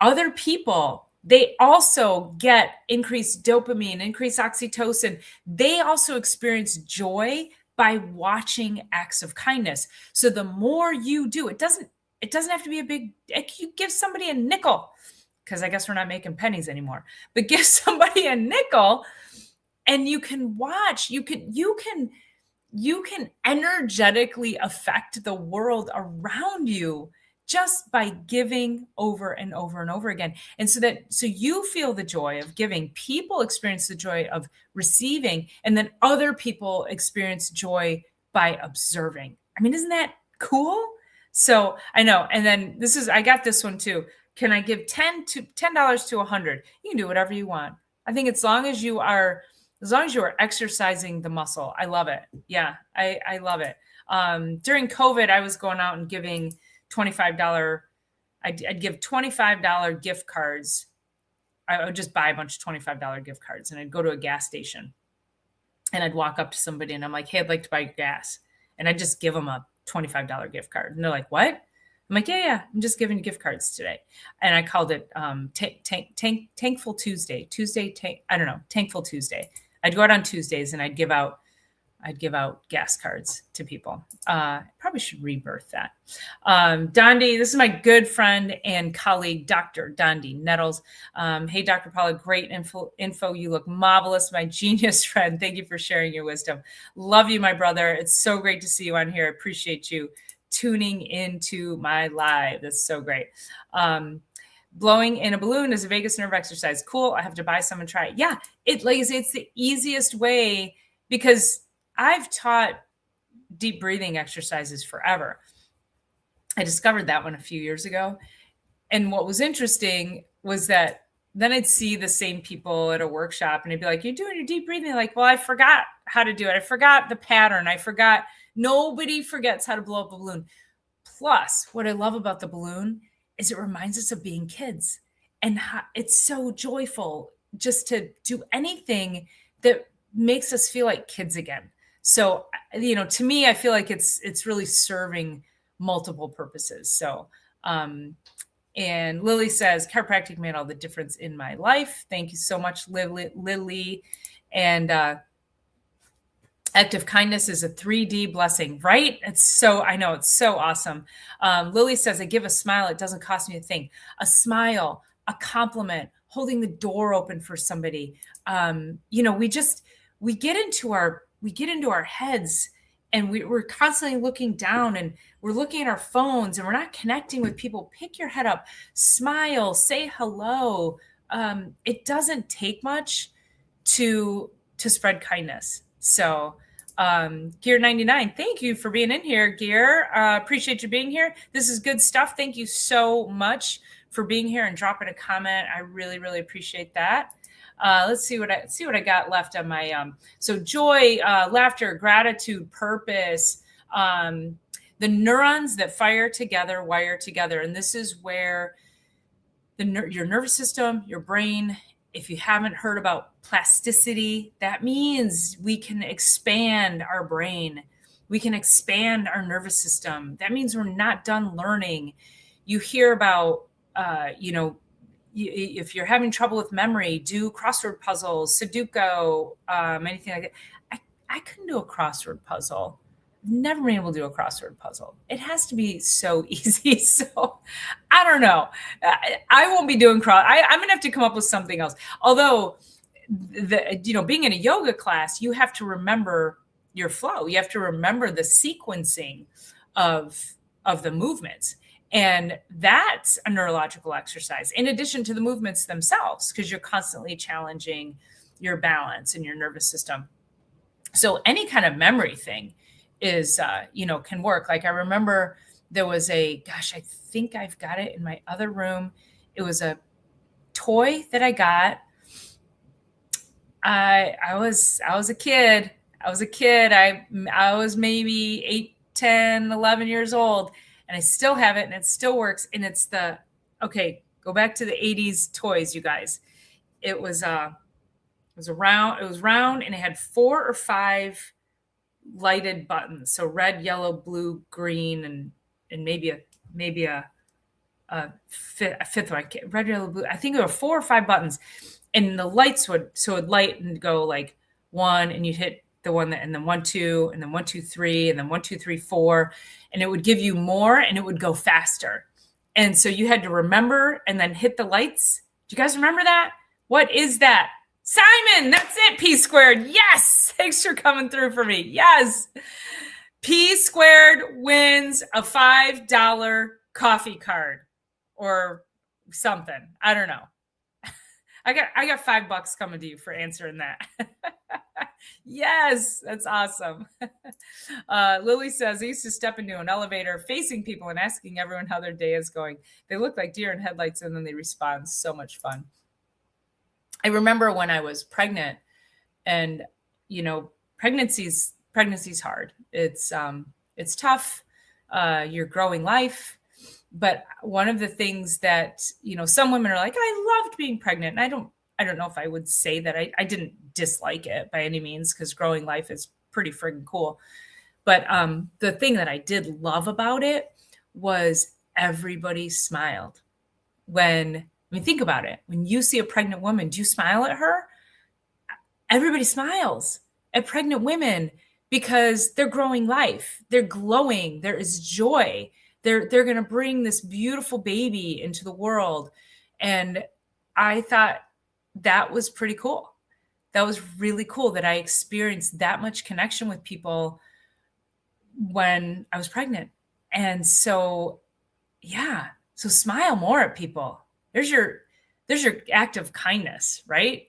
other people, they also get increased dopamine, increased oxytocin. They also experience joy by watching acts of kindness. So the more you do, it doesn't have to be a big, you give somebody a nickel, because I guess we're not making pennies anymore, but give somebody a nickel and you can watch, you can energetically affect the world around you just by giving over and over and over again. And so you feel the joy of giving, people experience the joy of receiving, and then other people experience joy by observing. I mean, isn't that cool? So I know. And then I got this one too. Can I give $10 to 100? You can do whatever you want. I think as long as you are exercising the muscle. I love it. Yeah, I love it. During COVID, I was going out and giving $25. I'd give $25 gift cards. I would just buy a bunch of $25 gift cards, and I'd go to a gas station and I'd walk up to somebody and I'm like, hey, I'd like to buy gas. And I'd just give them a $25 gift card. And they're like, what? I'm like, yeah, I'm just giving gift cards today. And I called it Tankful Tuesday. Tankful Tuesday. I'd go out on Tuesdays and I'd give out gas cards to people. Probably should rebirth that. Dondi, this is my good friend and colleague, Dr. Dondi Nettles. Hey, Dr. Paula, great info. You look marvelous. My genius friend. Thank you for sharing your wisdom. Love you, my brother. It's so great to see you on here. I appreciate you tuning into my live. That's so great. Blowing in a balloon is a vagus nerve exercise. Cool. I have to buy some and try it. Yeah, it's the easiest way, because I've taught deep breathing exercises forever. I discovered that one a few years ago. And what was interesting was that then I'd see the same people at a workshop and I'd be like, you're doing your deep breathing. Like, well, I forgot how to do it. I forgot the pattern. Nobody forgets how to blow up a balloon. Plus, what I love about the balloon is it reminds us of being kids, and it's so joyful just to do anything that makes us feel like kids again. So, to me, I feel like it's really serving multiple purposes. So, and Lily says, chiropractic made all the difference in my life. Thank you so much, Lily. And active kindness is a 3D blessing, right? I know it's so awesome. Lily says, I give a smile. It doesn't cost me a thing. A smile, a compliment, holding the door open for somebody. We get into our heads, and we're constantly looking down, and we're looking at our phones, and we're not connecting with people. Pick your head up, smile, say hello. It doesn't take much to spread kindness. So, Gear 99, thank you for being in here, Gear. Appreciate you being here. This is good stuff. Thank you so much for being here and dropping a comment. I really, really appreciate that. Let's see what I got left on my so joy, laughter, gratitude, purpose, the neurons that fire together, wire together. And this is where your nervous system, your brain, if you haven't heard about plasticity, that means we can expand our brain. We can expand our nervous system. That means we're not done learning. You hear about, if you're having trouble with memory, do crossword puzzles, Sudoku, anything like that. I couldn't do a crossword puzzle. never been able to do a crossword puzzle. It has to be so easy. So I don't know. I won't be doing I'm going to have to come up with something else. Although, being in a yoga class, you have to remember your flow. You have to remember the sequencing of the movements. And that's a neurological exercise in addition to the movements themselves, because you're constantly challenging your balance and your nervous system. So any kind of memory thing is, can work. Like I remember there was I think I've got it in my other room. It was a toy that I got. I was a kid. I was maybe 8, 10, 11 years old, and I still have it and it still works. And it's go back to the 80s toys, you guys. It was round and it had 4 or 5 lighted buttons. So red, yellow, blue, green, and maybe a fifth one. Red, yellow, blue. I think there were 4 or 5 buttons. And the lights would light and go like 1, and you'd hit the one and then 1, 2, and then 1, 2, 3, and then 1, 2, 3, 4, and it would give you more and it would go faster. And so you had to remember and then hit the lights. Do you guys remember that? What is that? Simon, that's it. P squared. Yes. Thanks for coming through for me. Yes. P squared wins a $5 coffee card or something. I don't know. I got $5 coming to you for answering that. Yes, that's awesome. Lily says, I used to step into an elevator facing people and asking everyone how their day is going. They look like deer in headlights and then they respond. So much fun. I remember when I was pregnant, and pregnancy's hard. It's tough. You're growing life. But one of the things that, some women are like, I loved being pregnant. And I don't know if I would say that I didn't dislike it by any means, because growing life is pretty friggin' cool. But the thing that I did love about it was everybody smiled. Think about it. When you see a pregnant woman, do you smile at her? Everybody smiles at pregnant women because they're growing life. They're glowing. There is joy. They're going to bring this beautiful baby into the world. And I thought that was pretty cool. That was really cool that I experienced that much connection with people when I was pregnant. And so, yeah. So smile more at people. There's your act of kindness, right?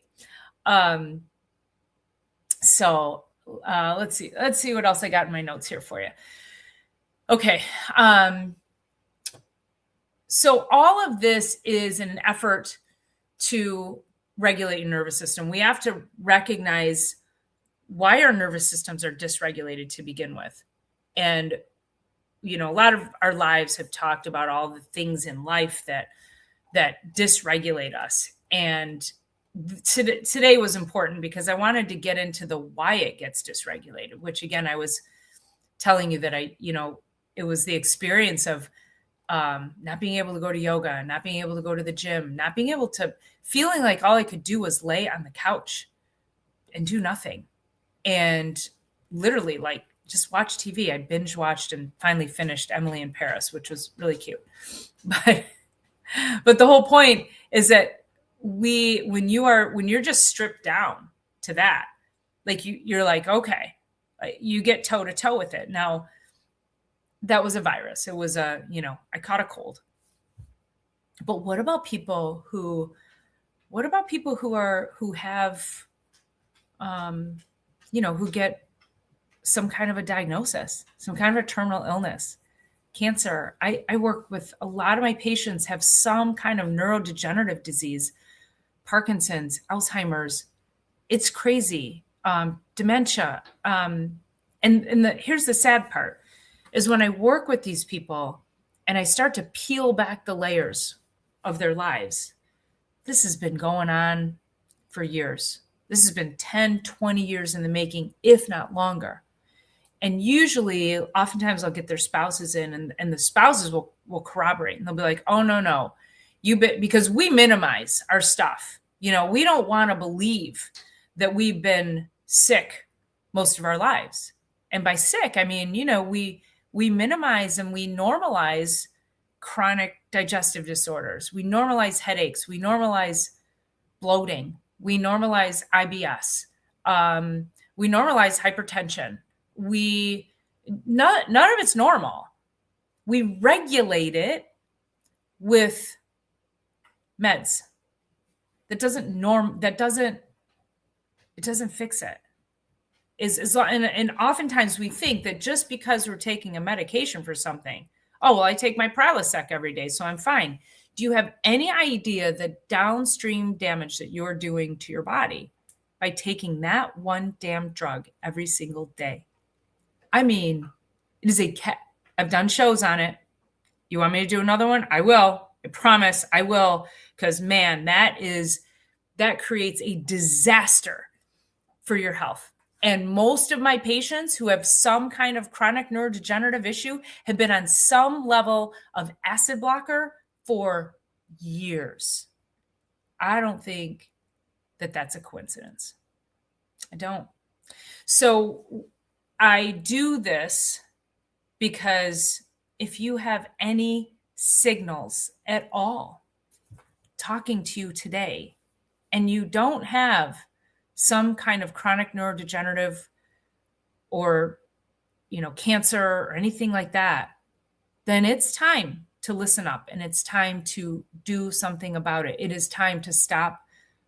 So let's see what else I got in my notes here for you. Okay. So all of this is an effort to regulate your nervous system. We have to recognize why our nervous systems are dysregulated to begin with. And, a lot of our lives have talked about all the things in life that dysregulate us. And today was important because I wanted to get into the why it gets dysregulated, which again, I was telling you that it was the experience of not being able to go to yoga, not being able to go to the gym, not being able to, feeling like all I could do was lay on the couch and do nothing. And literally like just watch TV. I binge watched and finally finished Emily in Paris, which was really cute. But the whole point is that when you're just stripped down to that, like you're like, okay, you get toe to toe with it. Now, that was a virus. It was I caught a cold. But what about people who have, who get some kind of a diagnosis, some kind of a terminal illness, cancer? I work with a lot of my patients have some kind of neurodegenerative disease, Parkinson's, Alzheimer's. It's crazy. Dementia. Here's the sad part is when I work with these people and I start to peel back the layers of their lives. This has been going on for years. This has been 10, 20 years in the making, if not longer. And usually, oftentimes I'll get their spouses in and the spouses will corroborate and they'll be like, oh, no, because we minimize our stuff. We don't want to believe that we've been sick most of our lives. And by sick, I mean, we minimize and we normalize chronic digestive disorders. We normalize headaches. We normalize bloating. We normalize IBS. We normalize hypertension. None of it's normal. We regulate it with meds. It doesn't fix it. And oftentimes we think that just because we're taking a medication for something, oh, well, I take my Prilosec every day, so I'm fine. Do you have any idea the downstream damage that you're doing to your body by taking that one damn drug every single day? I mean, it is I've done shows on it. You want me to do another one? I will. I promise I will. Because man, that creates a disaster for your health. And most of my patients who have some kind of chronic neurodegenerative issue have been on some level of acid blocker for years. I don't think that that's a coincidence. I don't. So I do this because if you have any signals at all talking to you today, and you don't have some kind of chronic neurodegenerative or, cancer or anything like that, then it's time to listen up and it's time to do something about it. It is time to stop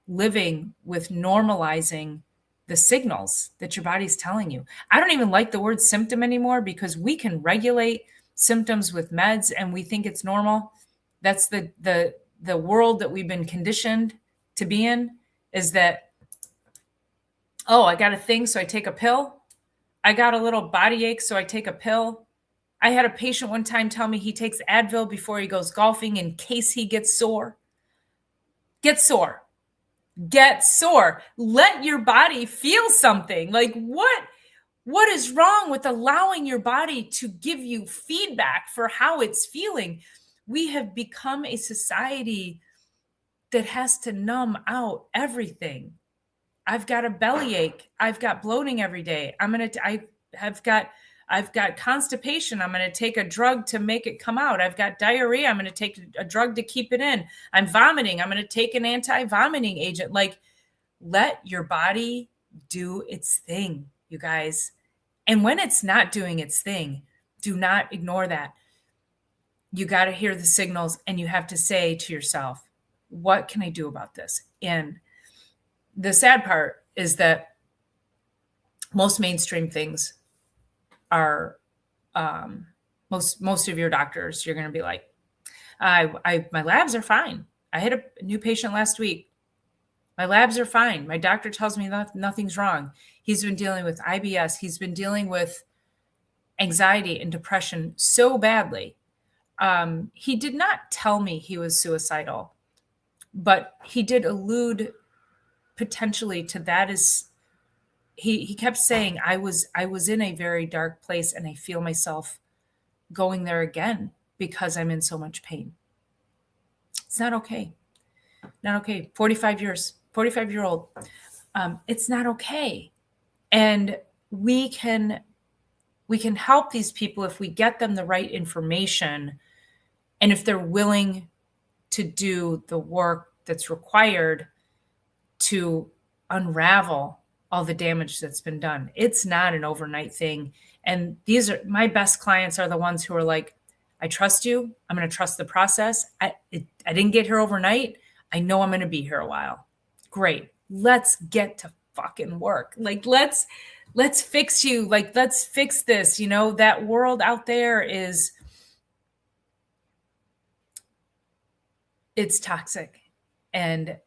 living with normalizing the signals that your body's telling you. I don't even like the word symptom anymore because we can regulate symptoms with meds and we think it's normal. That's the world that we've been conditioned to be in, is that, oh, I got a thing, so I take a pill. I got a little body ache, so I take a pill. I had a patient one time tell me he takes Advil before he goes golfing in case he gets sore. Get sore. Let your body feel something. Like what is wrong with allowing your body to give you feedback for how it's feeling? We have become a society that has to numb out everything. I've got a bellyache. I've got bloating every day. I've got constipation. I'm going to take a drug to make it come out. I've got diarrhea. I'm going to take a drug to keep it in. I'm vomiting. I'm going to take an anti-vomiting agent. Like, let your body do its thing, you guys. And when it's not doing its thing, do not ignore that. You got to hear the signals and you have to say to yourself, what can I do about this? And the sad part is that most mainstream things are, most of your doctors, you're going to be like, my labs are fine. I had a new patient last week. My labs are fine. My doctor tells me nothing's wrong. He's been dealing with IBS. He's been dealing with anxiety and depression so badly. He did not tell me he was suicidal, but he did allude potentially to that. He kept saying, I was in a very dark place and I feel myself going there again because I'm in so much pain. It's not okay. Not okay. 45-year-old. It's not okay. And we can help these people if we get them the right information and if they're willing to do the work that's required to unravel all the damage that's been done. It's not an overnight thing. And these are my best clients, are the ones who are like, I trust you. I'm going to trust the process. I didn't get here overnight. I know I'm going to be here a while. Great. Let's get to fucking work. Like, let's fix you. Like, let's fix this. That world out there it's toxic, and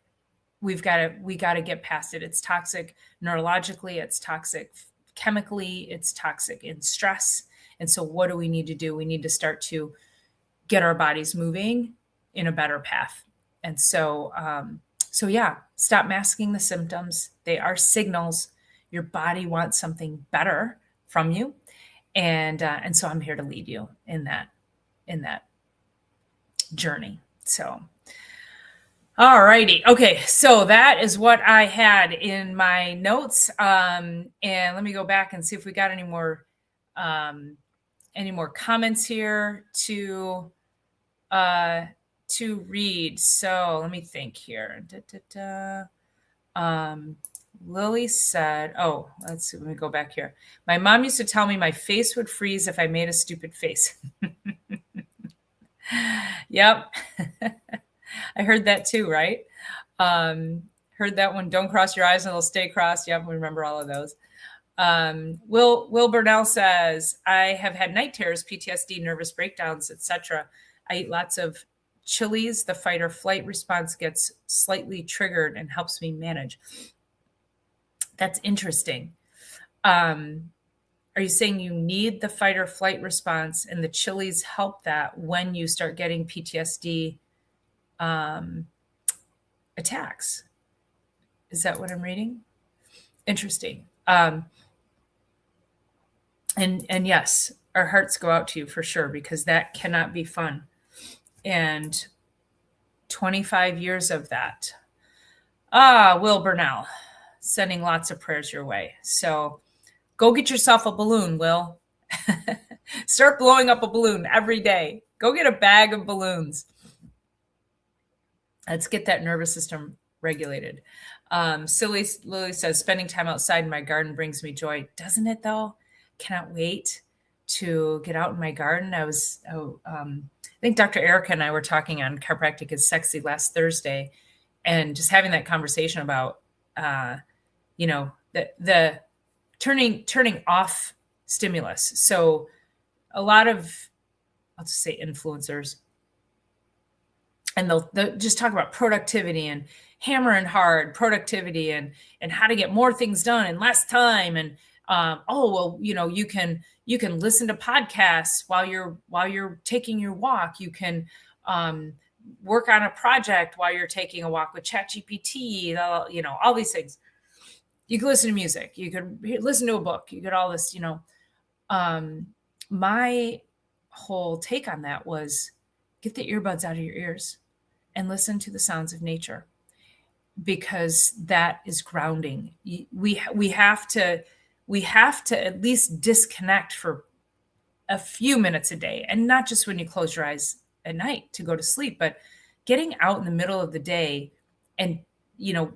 we got to get past it. It's toxic neurologically. It's toxic chemically. It's toxic in stress. And so what do we need to do? We need to start to get our bodies moving in a better path. And so yeah, stop masking the symptoms. They are signals. Your body wants something better from you. And so I'm here to lead you in that journey. So All righty. Okay. So that is what I had in my notes. And let me go back and see if we got um, any more comments here to read. So let me think here. Lily said, oh, let's see. Let me go back here. My mom used to tell me my face would freeze if I made a stupid face. Yep. I heard that too, right? Heard that one. Don't cross your eyes and they'll stay crossed. Yep, we remember all of those. Will Burnell says, I have had night terrors, PTSD, nervous breakdowns, etc. I eat lots of chilies. The fight or flight response gets slightly triggered and helps me manage. That's interesting. Are you saying you need the fight or flight response and the chilies help that when you start getting PTSD attacks? Is that what I'm reading? Interesting. And yes, our hearts go out to you for sure, because that cannot be fun. And 25 years of that. Will Burnell, sending lots of prayers your way. So go get yourself a balloon, Will. Start blowing up a balloon every day. Go get a bag of balloons. Let's get that nervous system regulated. Lily says, spending time outside in my garden brings me joy. Doesn't it though? Cannot wait to get out in my garden. I think Dr. Erica and I were talking on Chiropractic is Sexy last Thursday, and just having that conversation about, the turning off stimulus. So a lot of, I'll just say influencers, and they'll just talk about productivity and hammering hard productivity and how to get more things done in less time. And you can listen to podcasts while you're taking your walk. You can work on a project while you're taking a walk with ChatGPT. All these things. You could listen to music. You could listen to a book. You could all this. My whole take on that was get the earbuds out of your ears and listen to the sounds of nature, because that is grounding. We have to at least disconnect for a few minutes a day, and not just when you close your eyes at night to go to sleep, but getting out in the middle of the day. And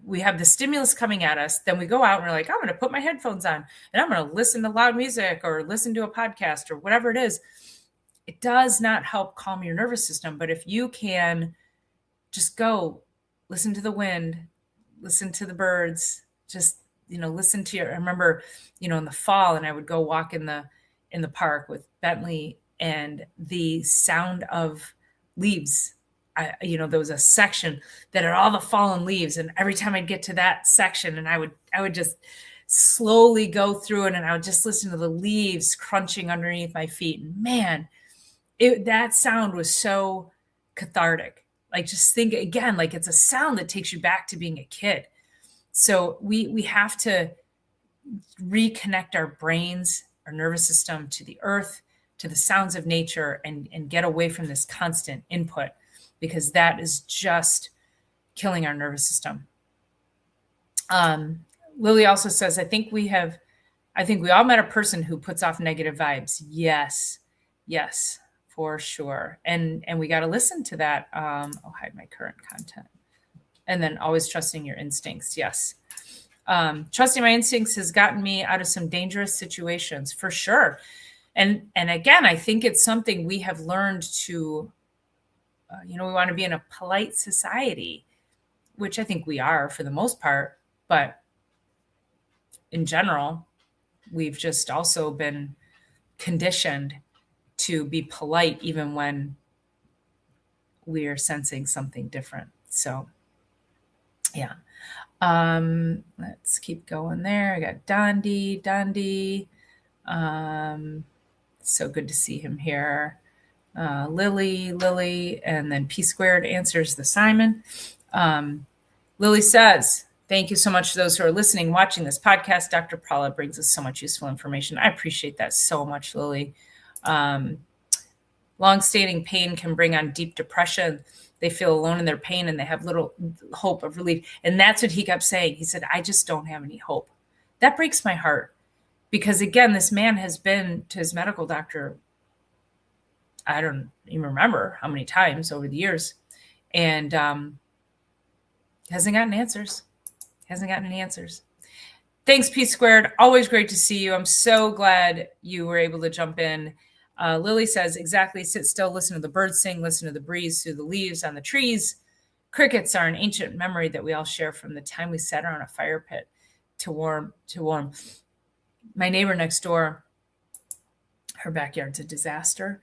we have the stimulus coming at us, then we go out and we're like, I'm going to put my headphones on and I'm going to listen to loud music or listen to a podcast or whatever it is. It does not help calm your nervous system. But if you can just go listen to the wind, listen to the birds, just, listen to I remember, in the fall, and I would go walk in the park with Bentley, and the sound of leaves, there was a section that had all the fallen leaves. And every time I'd get to that section, and I would just slowly go through it, and I would just listen to the leaves crunching underneath my feet. And man, that sound was so cathartic. Like, just think again, like it's a sound that takes you back to being a kid. So we have to reconnect our brains, our nervous system to the earth, to the sounds of nature, and get away from this constant input, because that is just killing our nervous system. Lily also says, I think we all met a person who puts off negative vibes. Yes, for sure. And we got to listen to that. I'll hide my current content. And then always trusting your instincts. Yes. Trusting my instincts has gotten me out of some dangerous situations, for sure. And again, I think it's something we have learned to, we want to be in a polite society, which I think we are for the most part. But in general, we've just also been conditioned to be polite even when we are sensing something different. So, yeah. Let's keep going there. I got Dondi. So good to see him here. Lily, and then P Squared answers the Simon. Lily says, thank you so much to those who are listening, watching this podcast. Dr. Paula brings us so much useful information. I appreciate that so much, Lily. Long-standing pain can bring on deep depression. They feel alone in their pain and they have little hope of relief. And that's what he kept saying. He said, I just don't have any hope. That breaks my heart because, again, this man has been to his medical doctor, I don't even remember how many times over the years, and hasn't gotten answers. Hasn't gotten any answers. Thanks, P Squared. Always great to see you. I'm so glad you were able to jump in. Lily says, exactly, sit still, listen to the birds sing, listen to the breeze through the leaves on the trees. Crickets are an ancient memory that we all share from the time we sat around a fire pit to warm. My neighbor next door, her backyard's a disaster.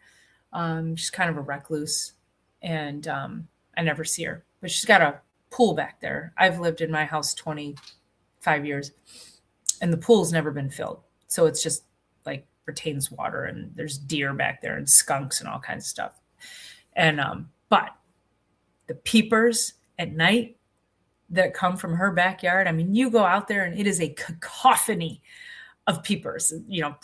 She's kind of a recluse, and I never see her. But she's got a pool back there. I've lived in my house 25 years, and the pool's never been filled. So it's just like retains water, and there's deer back there and skunks and all kinds of stuff. And but the peepers at night that come from her backyard, I mean, you go out there and it is a cacophony of peepers, you know,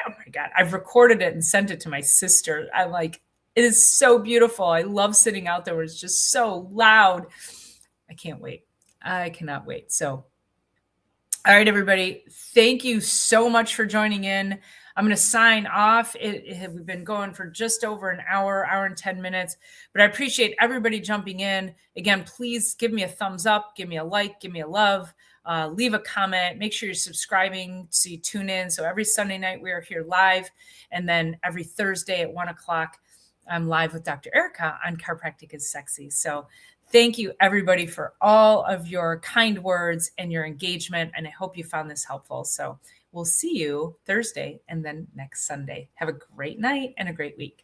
oh my God, I've recorded it and sent it to my sister. I'm like, it is so beautiful. I love sitting out there where it's just so loud. I can't wait. I cannot wait. So, all right, everybody, thank you so much for joining in. I'm going to sign off. We've been going for just over an hour and 10 minutes, but I appreciate everybody jumping in. Again, please give me a thumbs up, give me a like, give me a love. Leave a comment. Make sure you're subscribing so you tune in. So every Sunday night we are here live. And then every Thursday at 1:00, I'm live with Dr. Erica on Chiropractic is Sexy. So thank you, everybody, for all of your kind words and your engagement. And I hope you found this helpful. So we'll see you Thursday and then next Sunday. Have a great night and a great week.